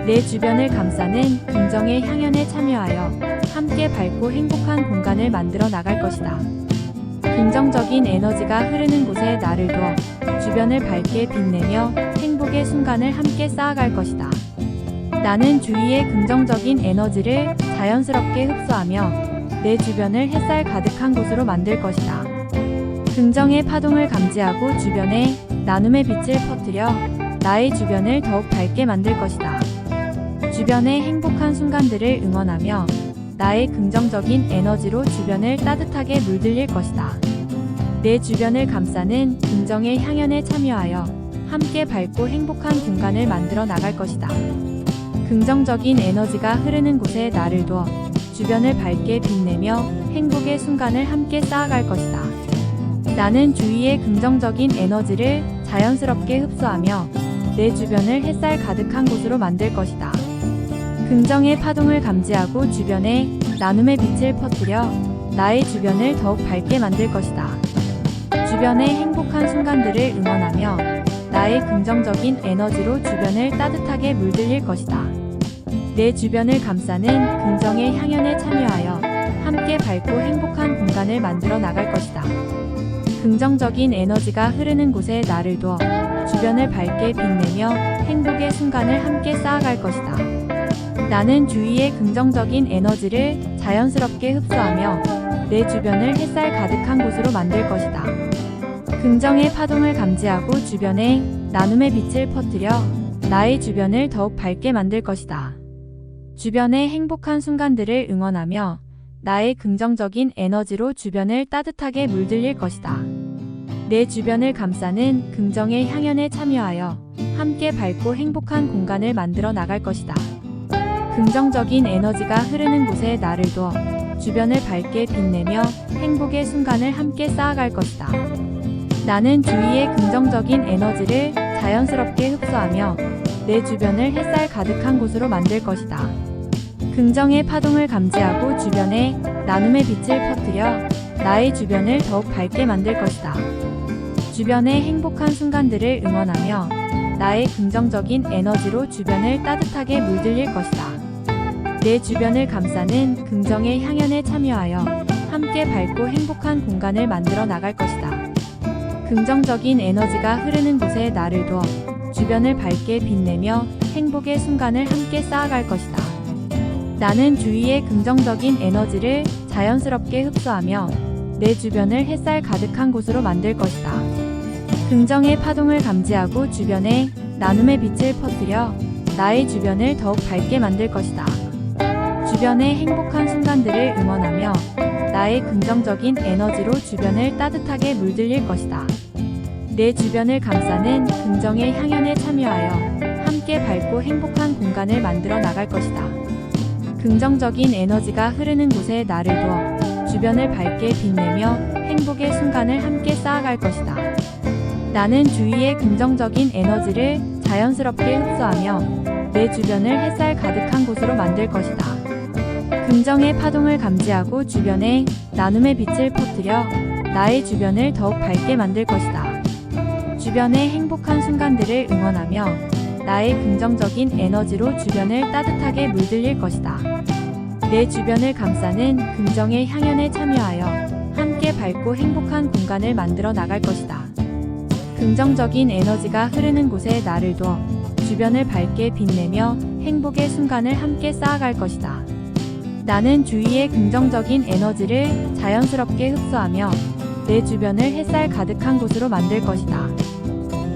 내 주변을 감싸는 긍정의 향연에 참여하여 함께 밝고 행복한 공간을 만들어 나갈 것이다. 긍정적인 에너지가 흐르는 곳에 나를 두어 주변을 밝게 빛내며 행복의 순간을 함께 쌓아갈 것이다. 나는 주위의 긍정적인 에너지를 자연스럽게 흡수하며 내 주변을 햇살 가득한 곳으로 만들 것이다. 긍정의 파동을 감지하고 주변에 나눔의 빛을 퍼뜨려 나의 주변을 더욱 밝게 만들 것이다. 주변의 행복한 순간들을 응원하며 나의 긍정적인 에너지로 주변을 따뜻하게 물들일 것이다. 내 주변을 감싸는 긍정의 향연에 참여하여 함께 밝고 행복한 공간을 만들어 나갈 것이다. 긍정적인 에너지가 흐르는 곳에 나를 두어 주변을 밝게 빛내며 행복의 순간을 함께 쌓아갈 것이다. 나는 주위의 긍정적인 에너지를 자연스럽게 흡수하며 내 주변을 햇살 가득한 곳으로 만들 것이다. 긍정의 파동을 감지하고 주변에 나눔의 빛을 퍼뜨려 나의 주변을 더욱 밝게 만들 것이다. 주변의 행복한 순간들을 응원하며 나의 긍정적인 에너지로 주변을 따뜻하게 물들일 것이다. 내 주변을 감싸는 긍정의 향연에 참여하여 함께 밝고 행복한 공간을 만들어 나갈 것이다. 긍정적인 에너지가 흐르는 곳에 나를 두어 주변을 밝게 빛내며 행복의 순간을 함께 쌓아갈 것이다. 나는 주위의 긍정적인 에너지를 자연스럽게 흡수하며 내 주변을 햇살 가득한 곳으로 만들 것이다. 긍정의 파동을 감지하고 주변에 나눔의 빛을 퍼뜨려 나의 주변을 더욱 밝게 만들 것이다. 주변의 행복한 순간들을 응원하며 나의 긍정적인 에너지로 주변을 따뜻하게 물들일 것이다. 내 주변을 감싸는 긍정의 향연에 참여하여 함께 밝고 행복한 공간을 만들어 나갈 것이다. 긍정적인 에너지가 흐르는 곳에 나를 두어 주변을 밝게 빛내며 행복의 순간을 함께 쌓아갈 것이다. 나는 주위의 긍정적인 에너지를 자연스럽게 흡수하며 내 주변을 햇살 가득한 곳으로 만들 것이다. 긍정의 파동을 감지하고 주변에 나눔의 빛을 퍼뜨려 나의 주변을 더욱 밝게 만들 것이다. 주변의 행복한 순간들을 응원하며 나의 긍정적인 에너지로 주변을 따뜻하게 물들일 것이다. 내 주변을 감싸는 긍정의 향연에 참여하여 함께 밝고 행복한 공간을 만들어 나갈 것이다. 긍정적인 에너지가 흐르는 곳에 나를 두어 주변을 밝게 빛내며 행복의 순간을 함께 쌓아갈 것이다. 나는 주위의 긍정적인 에너지를 자연스럽게 흡수하며 내 주변을 햇살 가득한 곳으로 만들 것이다. 긍정의 파동을 감지하고 주변에 나눔의 빛을 퍼뜨려 나의 주변을 더욱 밝게 만들 것이다. 주변의 행복한 순간들을 응원하며 나의 긍정적인 에너지로 주변을 따뜻하게 물들일 것이다. 내 주변을 감싸는 긍정의 향연에 참여하여 함께 밝고 행복한 공간을 만들어 나갈 것이다. 긍정적인 에너지가 흐르는 곳에 나를 두어 주변을 밝게 빛내며 행복의 순간을 함께 쌓아갈 것이다. 나는 주위의 긍정적인 에너지를 자연스럽게 흡수하며 내 주변을 햇살 가득한 곳으로 만들 것이다. 긍정의 파동을 감지하고 주변에 나눔의 빛을 퍼뜨려 나의 주변을 더욱 밝게 만들 것이다. 주변의 행복한 순간들을 응원하며 나의 긍정적인 에너지로 주변을 따뜻하게 물들일 것이다. 내 주변을 감싸는 긍정의 향연에 참여하여 함께 밝고 행복한 공간을 만들어 나갈 것이다. 긍정적인 에너지가 흐르는 곳에 나를 두어 주변을 밝게 빛내며 행복의 순간을 함께 쌓아갈 것이다. 나는 주위의 긍정적인 에너지를 자연스럽게 흡수하며 내 주변을 햇살 가득한 곳으로 만들 것이다.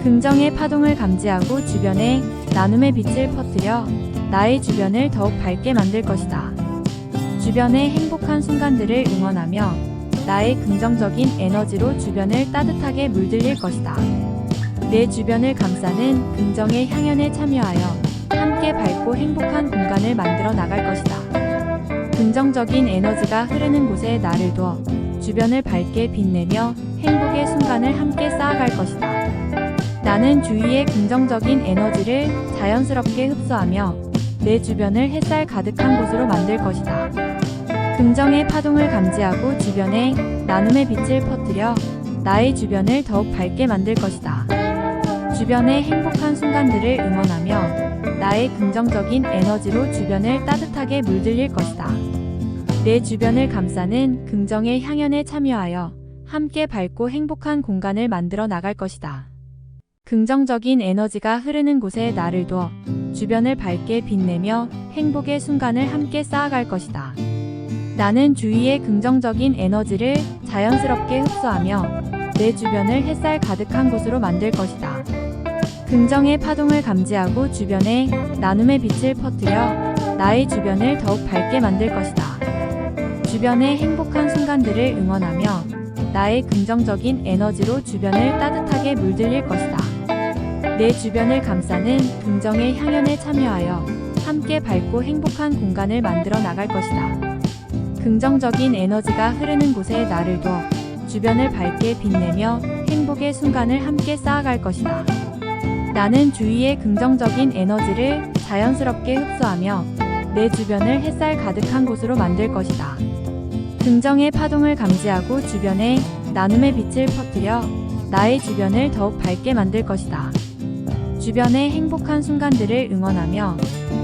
긍정의 파동을 감지하고 주변에 나눔의 빛을 퍼뜨려 나의 주변을 더욱 밝게 만들 것이다. 주변의 행복한 순간들을 응원하며 나의 긍정적인 에너지로 주변을 따뜻하게 물들일 것이다. 내 주변을 감싸는 긍정의 향연에 참여하여 함께 밝고 행복한 공간을 만들어 나갈 것이다. 긍정적인 에너지가 흐르는 곳에 나를 두어 주변을 밝게 빛내며 행복의 순간을 함께 쌓아갈 것이다. 나는 주위의 긍정적인 에너지를 자연스럽게 흡수하며 내 주변을 햇살 가득한 곳으로 만들 것이다. 긍정의 파동을 감지하고 주변에 나눔의 빛을 퍼뜨려 나의 주변을 더욱 밝게 만들 것이다. 주변의 행복한 순간들을 응원하며 나의 긍정적인 에너지로 주변을 따뜻하게 물들일 것이다. 내 주변을 감싸는 긍정의 향연에 참여하여 함께 밝고 행복한 공간을 만들어 나갈 것이다. 긍정적인 에너지가 흐르는 곳에 나를 두어 주변을 밝게 빛내며 행복의 순간을 함께 쌓아갈 것이다. 나는 주위의 긍정적인 에너지를 자연스럽게 흡수하며 내 주변을 햇살 가득한 곳으로 만들 것이다. 긍정의 파동을 감지하고 주변에 나눔의 빛을 퍼뜨려 나의 주변을 더욱 밝게 만들 것이다. 주변의 행복한 순간들을 응원하며 나의 긍정적인 에너지로 주변을 따뜻하게 물들일 것이다. 내 주변을 감싸는 긍정의 향연에 참여하여 함께 밝고 행복한 공간을 만들어 나갈 것이다. 긍정적인 에너지가 흐르는 곳에 나를 두어 주변을 밝게 빛내며 행복의 순간을 함께 쌓아갈 것이다. 나는 주위의 긍정적인 에너지를 자연스럽게 흡수하며 내 주변을 햇살 가득한 곳으로 만들 것이다. 긍정의 파동을 감지하고 주변에 나눔의 빛을 퍼뜨려 나의 주변을 더욱 밝게 만들 것이다. 주변의 행복한 순간들을 응원하며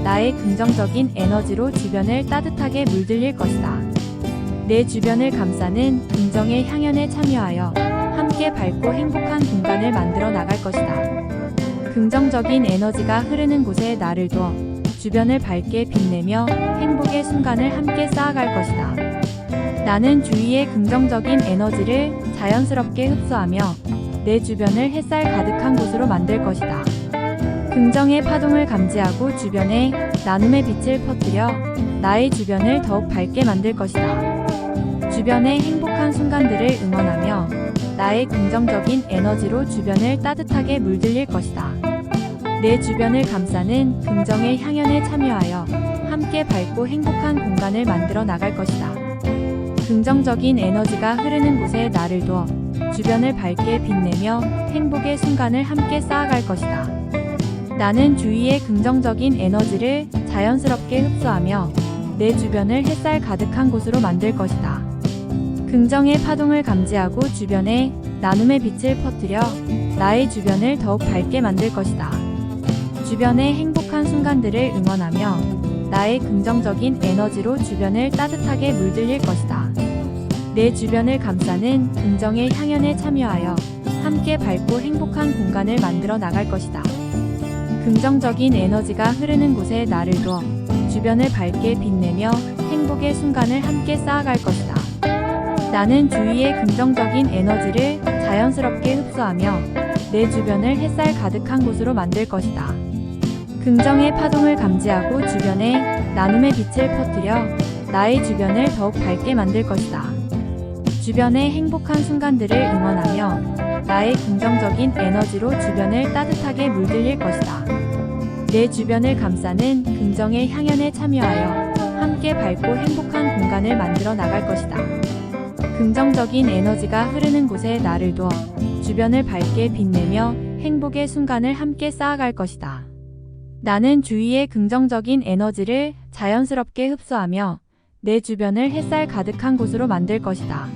나의 긍정적인 에너지로 주변을 따뜻하게 물들일 것이다. 내 주변을 감싸는 긍정의 향연에 참여하여 함께 밝고 행복한 공간을 만들어 나갈 것이다. 긍정적인 에너지가 흐르는 곳에 나를 두어 주변을 밝게 빛내며 행복의 순간을 함께 쌓아갈 것이다. 나는 주위의 긍정적인 에너지를 자연스럽게 흡수하며 내 주변을 햇살 가득한 곳으로 만들 것이다. 긍정의 파동을 감지하고 주변에 나눔의 빛을 퍼뜨려 나의 주변을 더욱 밝게 만들 것이다. 주변의 행복한 순간들을 응원하며 나의 긍정적인 에너지로 주변을 따뜻하게 물들일 것이다. 내 주변을 감싸는 긍정의 향연에 참여하여 함께 밝고 행복한 공간을 만들어 나갈 것이다. 긍정적인 에너지가 흐르는 곳에 나를 두어 주변을 밝게 빛내며 행복의 순간을 함께 쌓아갈 것이다. 나는 주위의 긍정적인 에너지를 자연스럽게 흡수하며 내 주변을 햇살 가득한 곳으로 만들 것이다. 긍정의 파동을 감지하고 주변에 나눔의 빛을 퍼뜨려 나의 주변을 더욱 밝게 만들 것이다. 주변의 행복한 순간들을 응원하며 나의 긍정적인 에너지로 주변을 따뜻하게 물들일 것이다. 내 주변을 감싸는 긍정의 향연에 참여하여 함께 밝고 행복한 공간을 만들어 나갈 것이다. 긍정적인 에너지가 흐르는 곳에 나를 두어 주변을 밝게 빛내며 행복의 순간을 함께 쌓아갈 것이다. 나는 주위의 긍정적인 에너지를 자연스럽게 흡수하며 내 주변을 햇살 가득한 곳으로 만들 것이다. 긍정의 파동을 감지하고 주변에 나눔의 빛을 퍼뜨려 나의 주변을 더욱 밝게 만들 것이다. 주변의 행복한 순간들을 응원하며 나의 긍정적인 에너지로 주변을 따뜻하게 물들일 것이다. 내 주변을 감싸는 긍정의 향연에 참여하여 함께 밝고 행복한 공간을 만들어 나갈 것이다. 긍정적인 에너지가 흐르는 곳에 나를 두어 주변을 밝게 빛내며 행복의 순간을 함께 쌓아갈 것이다. 나는 주위의 긍정적인 에너지를 자연스럽게 흡수하며 내 주변을 햇살 가득한 곳으로 만들 것이다.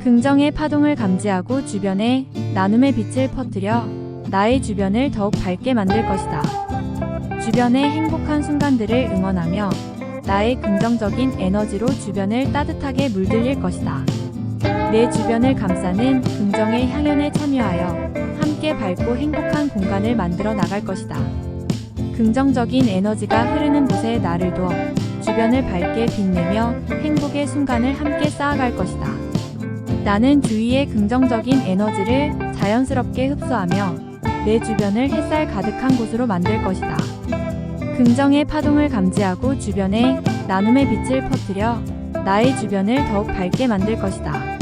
긍정의 파동을 감지하고 주변에 나눔의 빛을 퍼뜨려 나의 주변을 더욱 밝게 만들 것이다. 주변의 행복한 순간들을 응원하며 나의 긍정적인 에너지로 주변을 따뜻하게 물들일 것이다. 내 주변을 감싸는 긍정의 향연에 참여하여 함께 밝고 행복한 공간을 만들어 나갈 것이다. 긍정적인 에너지가 흐르는 곳에 나를 두어 주변을 밝게 빛내며 행복의 순간을 함께 쌓아갈 것이다. 나는 주위의 긍정적인 에너지를 자연스럽게 흡수하며 내 주변을 햇살 가득한 곳으로 만들 것이다. 긍정의 파동을 감지하고 주변에 나눔의 빛을 퍼뜨려 나의 주변을 더욱 밝게 만들 것이다.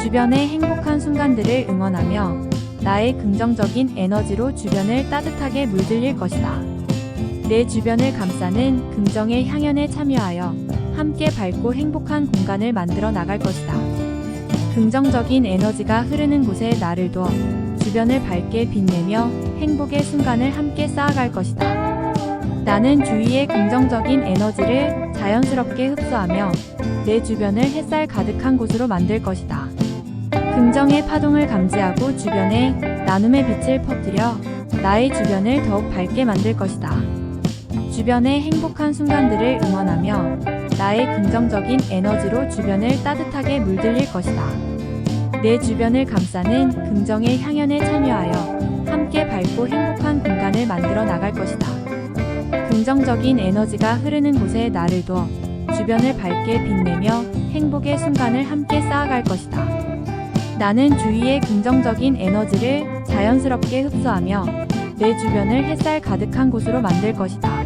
주변의 행복한 순간들을 응원하며 나의 긍정적인 에너지로 주변을 따뜻하게 물들일 것이다. 내 주변을 감싸는 긍정의 향연에 참여하여 함께 밝고 행복한 공간을 만들어 나갈 것이다. 긍정적인 에너지가 흐르는 곳에 나를 두어 주변을 밝게 빛내며 행복의 순간을 함께 쌓아갈 것이다. 나는 주위의 긍정적인 에너지를 자연스럽게 흡수하며 내 주변을 햇살 가득한 곳으로 만들 것이다. 긍정의 파동을 감지하고 주변에 나눔의 빛을 퍼뜨려 나의 주변을 더욱 밝게 만들 것이다. 주변의 행복한 순간들을 응원하며 나의 긍정적인 에너지로 주변을 따뜻하게 물들일 것이다. 내 주변을 감싸는 긍정의 향연에 참여하여 함께 밝고 행복한 공간을 만들어 나갈 것이다. 긍정적인 에너지가 흐르는 곳에 나를 두어 주변을 밝게 빛내며 행복의 순간을 함께 쌓아갈 것이다. 나는 주위의 긍정적인 에너지를 자연스럽게 흡수하며 내 주변을 햇살 가득한 곳으로 만들 것이다.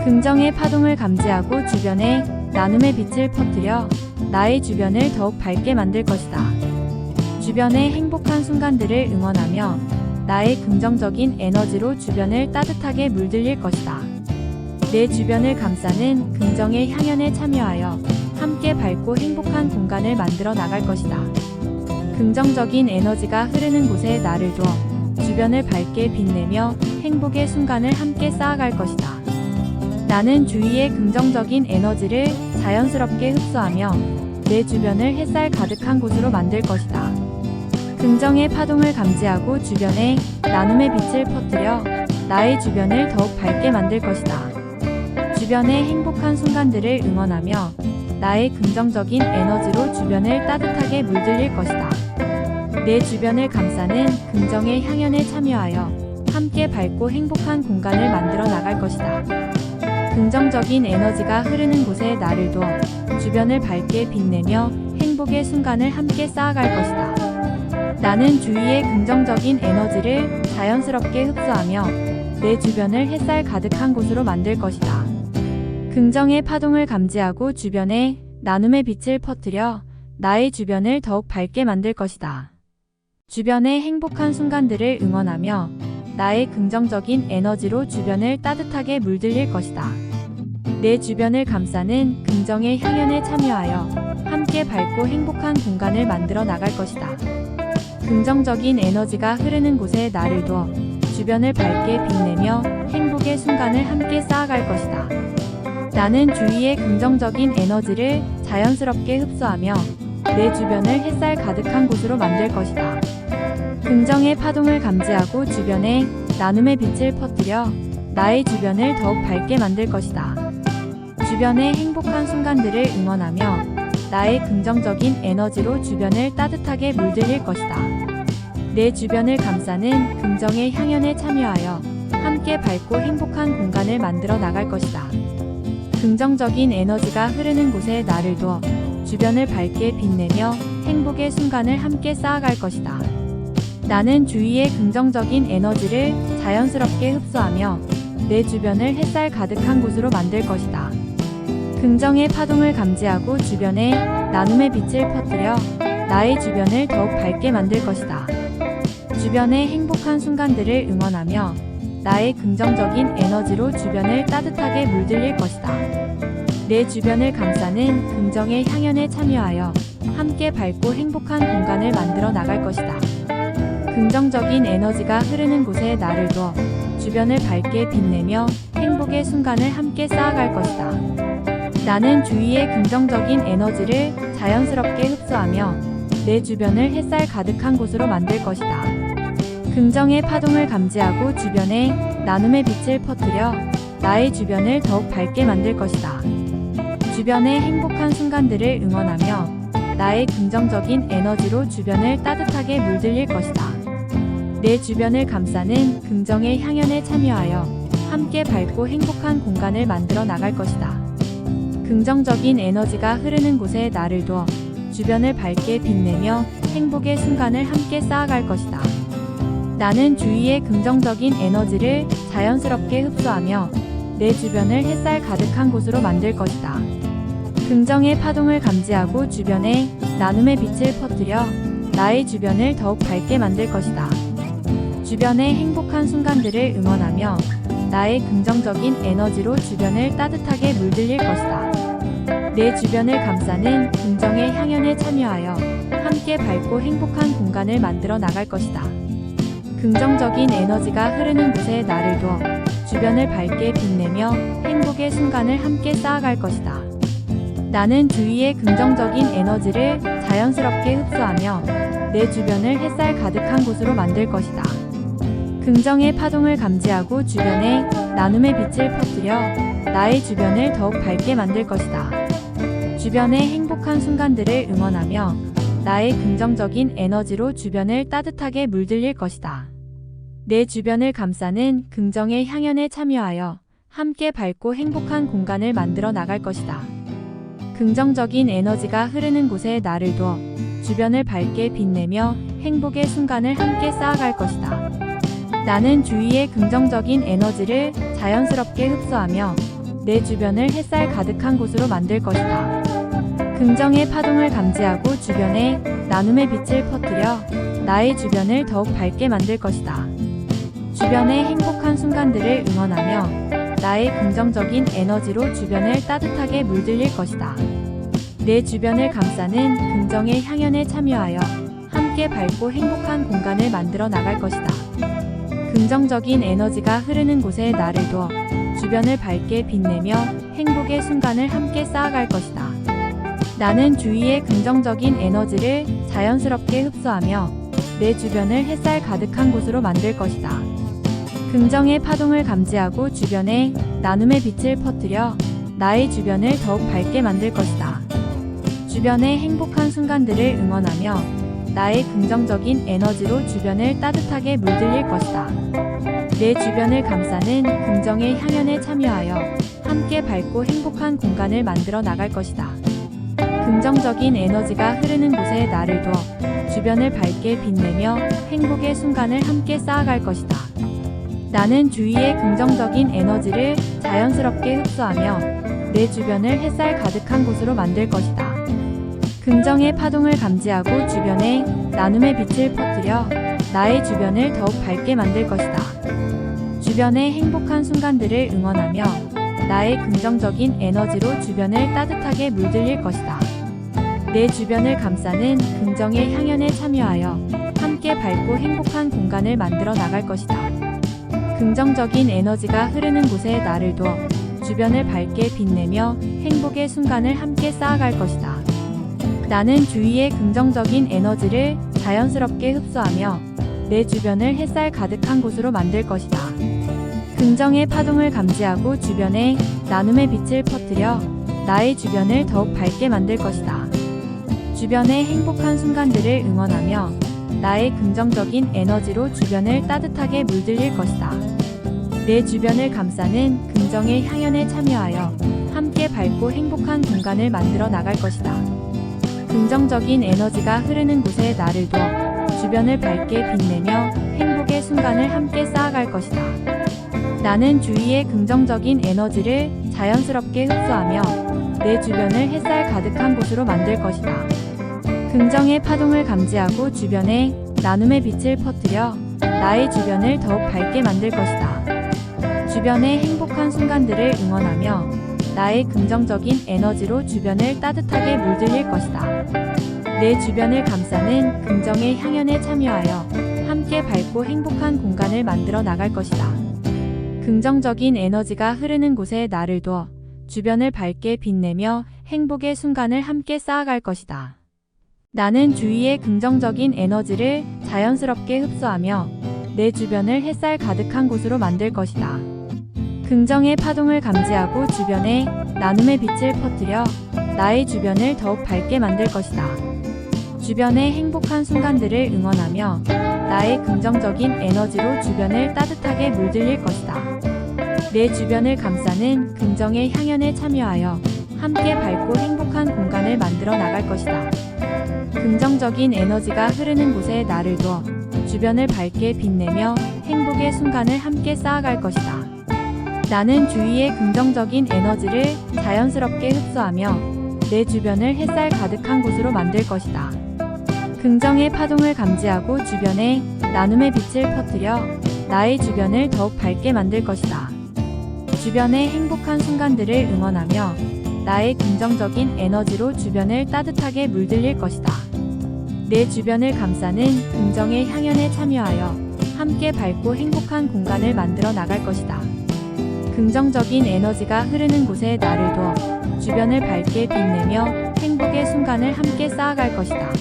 긍정의 파동을 감지하고 주변에 나눔의 빛을 퍼뜨려 나의 주변을 더욱 밝게 만들 것이다. 주변의 행복한 순간들을 응원하며 나의 긍정적인 에너지로 주변을 따뜻하게 물들일 것이다. 내 주변을 감싸는 긍정의 향연에 참여하여 함께 밝고 행복한 공간을 만들어 나갈 것이다. 긍정적인 에너지가 흐르는 곳에 나를 두어 주변을 밝게 빛내며 행복의 순간을 함께 쌓아갈 것이다. 나는 주위의 긍정적인 에너지를 자연스럽게 흡수하며 내 주변을 햇살 가득한 곳으로 만들 것이다. 긍정의 파동을 감지하고 주변에 나눔의 빛을 퍼뜨려 나의 주변을 더욱 밝게 만들 것이다. 주변의 행복한 순간들을 응원하며 나의 긍정적인 에너지로 주변을 따뜻하게 물들일 것이다. 내 주변을 감싸는 긍정의 향연에 참여하여 함께 밝고 행복한 공간을 만들어 나갈 것이다. 긍정적인 에너지가 흐르는 곳에 나를 두어 주변을 밝게 빛내며 행복의 순간을 함께 쌓아갈 것이다. 나는 주위의 긍정적인 에너지를 자연스럽게 흡수하며 내 주변을 햇살 가득한 곳으로 만들 것이다. 긍정의 파동을 감지하고 주변에 나눔의 빛을 퍼뜨려 나의 주변을 더욱 밝게 만들 것이다. 주변의 행복한 순간들을 응원하며 나의 긍정적인 에너지로 주변을 따뜻하게 물들일 것이다. 내 주변을 감싸는 긍정의 향연에 참여하여 함께 밝고 행복한 공간을 만들어 나갈 것이다. 긍정적인 에너지가 흐르는 곳에 나를 두어 주변을 밝게 빛내며 행복의 순간을 함께 쌓아갈 것이다. 나는 주위의 긍정적인 에너지를 자연스럽게 흡수하며 내 주변을 햇살 가득한 곳으로 만들 것이다. 긍정의 파동을 감지하고 주변에 나눔의 빛을 퍼뜨려 나의 주변을 더욱 밝게 만들 것이다. 주변의 행복한 순간들을 응원하며 나의 긍정적인 에너지로 주변을 따뜻하게 물들일 것이다. 내 주변을 감싸는 긍정의 향연에 참여하여 함께 밝고 행복한 공간을 만들어 나갈 것이다. 긍정적인 에너지가 흐르는 곳에 나를 두어 주변을 밝게 빛내며 행복의 순간을 함께 쌓아갈 것이다. 나는 주위의 긍정적인 에너지를 자연스럽게 흡수하며 내 주변을 햇살 가득한 곳으로 만들 것이다. 긍정의 파동을 감지하고 주변에 나눔의 빛을 퍼뜨려 나의 주변을 더욱 밝게 만들 것이다. 주변의 행복한 순간들을 응원하며 나의 긍정적인 에너지로 주변을 따뜻하게 물들일 것이다. 내 주변을 감싸는 긍정의 향연에 참여하여 함께 밝고 행복한 공간을 만들어 나갈 것이다. 긍정적인 에너지가 흐르는 곳에 나를 두어 주변을 밝게 빛내며 행복의 순간을 함께 쌓아갈 것이다. 나는 주위의 긍정적인 에너지를 자연스럽게 흡수하며 내 주변을 햇살 가득한 곳으로 만들 것이다. 긍정의 파동을 감지하고 주변에 나눔의 빛을 퍼뜨려 나의 주변을 더욱 밝게 만들 것이다. 주변의 행복한 순간들을 응원하며 나의 긍정적인 에너지로 주변을 따뜻하게 물들일 것이다. 내 주변을 감싸는 긍정의 향연에 참여하여 함께 밝고 행복한 공간을 만들어 나갈 것이다. 긍정적인 에너지가 흐르는 곳에 나를 두어 주변을 밝게 빛내며 행복의 순간을 함께 쌓아갈 것이다. 나는 주위의 긍정적인 에너지를 자연스럽게 흡수하며 내 주변을 햇살 가득한 곳으로 만들 것이다. 긍정의 파동을 감지하고 주변에 나눔의 빛을 퍼뜨려 나의 주변을 더욱 밝게 만들 것이다. 주변의 행복한 순간들을 응원하며 나의 긍정적인 에너지로 주변을 따뜻하게 물들일 것이다. 내 주변을 감싸는 긍정의 향연에 참여하여 함께 밝고 행복한 공간을 만들어 나갈 것이다. 긍정적인 에너지가 흐르는 곳에 나를 두어 주변을 밝게 빛내며 행복의 순간을 함께 쌓아갈 것이다. 나는 주위의 긍정적인 에너지를 자연스럽게 흡수하며 내 주변을 햇살 가득한 곳으로 만들 것이다. 긍정의 파동을 감지하고 주변에 나눔의 빛을 퍼뜨려 나의 주변을 더욱 밝게 만들 것이다. 주변의 행복한 순간들을 응원하며 나의 긍정적인 에너지로 주변을 따뜻하게 물들일 것이다. 내 주변을 감싸는 긍정의 향연에 참여하여 함께 밝고 행복한 공간을 만들어 나갈 것이다. 긍정적인 에너지가 흐르는 곳에 나를 두어 주변을 밝게 빛내며 행복의 순간을 함께 쌓아갈 것이다. 나는 주위의 긍정적인 에너지를 자연스럽게 흡수하며 내 주변을 햇살 가득한 곳으로 만들 것이다. 긍정의 파동을 감지하고 주변에 나눔의 빛을 퍼뜨려 나의 주변을 더욱 밝게 만들 것이다. 주변의 행복한 순간들을 응원하며 나의 긍정적인 에너지로 주변을 따뜻하게 물들일 것이다. 내 주변을 감싸는 긍정의 향연에 참여하여 함께 밝고 행복한 공간을 만들어 나갈 것이다. 긍정적인 에너지가 흐르는 곳에 나를 두어 주변을 밝게 빛내며 행복의 순간을 함께 쌓아갈 것이다. 나는 주위의 긍정적인 에너지를 자연스럽게 흡수하며 내 주변을 햇살 가득한 곳으로 만들 것이다. 긍정의 파동을 감지하고 주변에 나눔의 빛을 퍼뜨려 나의 주변을 더욱 밝게 만들 것이다. 주변의 행복한 순간들을 응원하며 나의 긍정적인 에너지로 주변을 따뜻하게 물들일 것이다. 내 주변을 감싸는 긍정의 향연에 참여하여 함께 밝고 행복한 공간을 만들어 나갈 것이다. 긍정적인 에너지가 흐르는 곳에 나를 두어 주변을 밝게 빛내며 행복의 순간을 함께 쌓아갈 것이다. 나는 주위의 긍정적인 에너지를 자연스럽게 흡수하며 내 주변을 햇살 가득한 곳으로 만들 것이다. 긍정의 파동을 감지하고 주변에 나눔의 빛을 퍼뜨려 나의 주변을 더욱 밝게 만들 것이다. 주변의 행복한 순간들을 응원하며 나의 긍정적인 에너지로 주변을 따뜻하게 물들일 것이다. 내 주변을 감싸는 긍정의 향연에 참여하여 함께 밝고 행복한 공간을 만들어 나갈 것이다. 긍정적인 에너지가 흐르는 곳에 나를 두어 주변을 밝게 빛내며 행복의 순간을 함께 쌓아갈 것이다. 나는 주위의 긍정적인 에너지를 자연스럽게 흡수하며 내 주변을 햇살 가득한 곳으로 만들 것이다. 긍정의 파동을 감지하고 주변에 나눔의 빛을 퍼뜨려 나의 주변을 더욱 밝게 만들 것이다. 주변의 행복한 순간들을 응원하며 나의 긍정적인 에너지로 주변을 따뜻하게 물들일 것이다. 내 주변을 감싸는 긍정의 향연에 참여하여 함께 밝고 행복한 공간을 만들어 나갈 것이다. 긍정적인 에너지가 흐르는 곳에 나를 두어 주변을 밝게 빛내며 행복의 순간을 함께 쌓아갈 것이다. 나는 주위의 긍정적인 에너지를 자연스럽게 흡수하며 내 주변을 햇살 가득한 곳으로 만들 것이다. 긍정의 파동을 감지하고 주변에 나눔의 빛을 퍼뜨려 나의 주변을 더욱 밝게 만들 것이다. 주변의 행복한 순간들을 응원하며 나의 긍정적인 에너지로 주변을 따뜻하게 물들일 것이다. 내 주변을 감싸는 긍정의 향연에 참여하여 함께 밝고 행복한 공간을 만들어 나갈 것이다. 긍정적인 에너지가 흐르는 곳에 나를 두어 주변을 밝게 빛내며 행복의 순간을 함께 쌓아갈 것이다. 나는 주위의 긍정적인 에너지를 자연스럽게 흡수하며 내 주변을 햇살 가득한 곳으로 만들 것이다. 긍정의 파동을 감지하고 주변에 나눔의 빛을 퍼뜨려 나의 주변을 더욱 밝게 만들 것이다. 주변의 행복한 순간들을 응원하며 나의 긍정적인 에너지로 주변을 따뜻하게 물들일 것이다. 내 주변을 감싸는 긍정의 향연에 참여하여 함께 밝고 행복한 공간을 만들어 나갈 것이다. 긍정적인 에너지가 흐르는 곳에 나를 두어 주변을 밝게 빛내며 행복의 순간을 함께 쌓아갈 것이다. 나는 주위의 긍정적인 에너지를 자연스럽게 흡수하며 내 주변을 햇살 가득한 곳으로 만들 것이다. 긍정의 파동을 감지하고 주변에 나눔의 빛을 퍼뜨려 나의 주변을 더욱 밝게 만들 것이다. 주변의 행복한 순간들을 응원하며 나의 긍정적인 에너지로 주변을 따뜻하게 물들일 것이다. 내 주변을 감싸는 긍정의 향연에 참여하여 함께 밝고 행복한 공간을 만들어 나갈 것이다. 긍정적인 에너지가 흐르는 곳에 나를 두어 주변을 밝게 빛내며 행복의 순간을 함께 쌓아갈 것이다.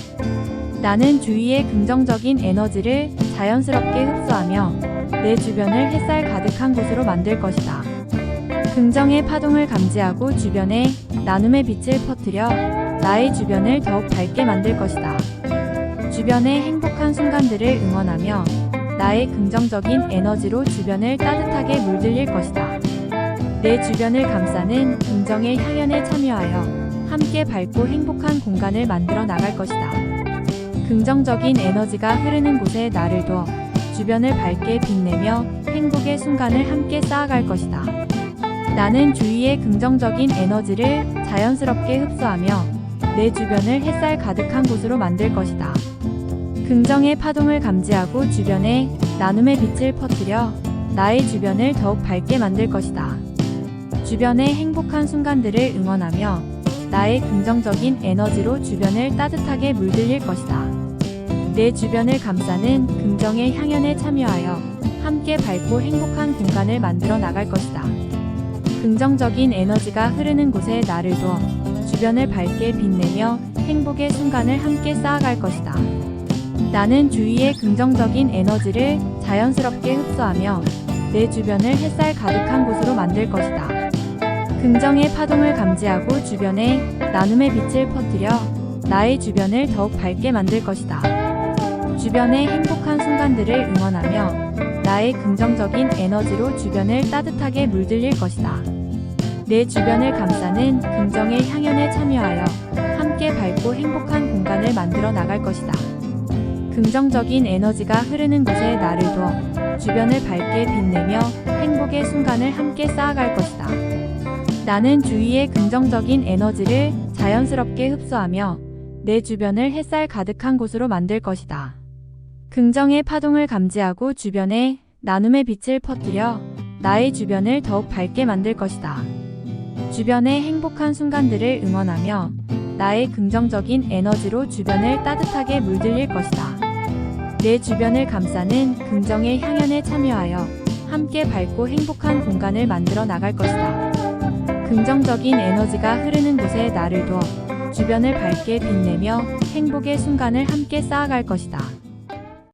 나는 주위의 긍정적인 에너지를 자연스럽게 흡수하며 내 주변을 햇살 가득한 곳으로 만들 것이다. 긍정의 파동을 감지하고 주변에 나눔의 빛을 퍼뜨려 나의 주변을 더욱 밝게 만들 것이다. 주변의 행복한 순간들을 응원하며 나의 긍정적인 에너지로 주변을 따뜻하게 물들일 것이다. 내 주변을 감싸는 긍정의 향연에 참여하여 함께 밝고 행복한 공간을 만들어 나갈 것이다. 긍정적인 에너지가 흐르는 곳에 나를 두어 주변을 밝게 빛내며 행복의 순간을 함께 쌓아갈 것이다. 나는 주위의 긍정적인 에너지를 자연스럽게 흡수하며 내 주변을 햇살 가득한 곳으로 만들 것이다. 긍정의 파동을 감지하고 주변에 나눔의 빛을 퍼뜨려 나의 주변을 더욱 밝게 만들 것이다. 주변의 행복한 순간들을 응원하며 나의 긍정적인 에너지로 주변을 따뜻하게 물들일 것이다. 내 주변을 감싸는 긍정의 향연에 참여하여 함께 밝고 행복한 공간을 만들어 나갈 것이다. 긍정적인 에너지가 흐르는 곳에 나를 두어 주변을 밝게 빛내며 행복의 순간을 함께 쌓아갈 것이다. 나는 주위의 긍정적인 에너지를 자연스럽게 흡수하며 내 주변을 햇살 가득한 곳으로 만들 것이다. 긍정의 파동을 감지하고 주변에 나눔의 빛을 퍼뜨려 나의 주변을 더욱 밝게 만들 것이다. 주변의 행복한 순간들을 응원하며 나의 긍정적인 에너지로 주변을 따뜻하게 물들일 것이다. 내 주변을 감싸는 긍정의 향연에 참여하여 함께 밝고 행복한 공간을 만들어 나갈 것이다. 긍정적인 에너지가 흐르는 곳에 나를 두어 주변을 밝게 빛내며 행복의 순간을 함께 쌓아갈 것이다. 나는 주위의 긍정적인 에너지를 자연스럽게 흡수하며 내 주변을 햇살 가득한 곳으로 만들 것이다. 긍정의 파동을 감지하고 주변에 나눔의 빛을 퍼뜨려 나의 주변을 더욱 밝게 만들 것이다. 주변의 행복한 순간들을 응원하며 나의 긍정적인 에너지로 주변을 따뜻하게 물들일 것이다. 내 주변을 감싸는 긍정의 향연에 참여하여 함께 밝고 행복한 공간을 만들어 나갈 것이다. 긍정적인 에너지가 흐르는 곳에 나를 두어 주변을 밝게 빛내며 행복의 순간을 함께 쌓아갈 것이다.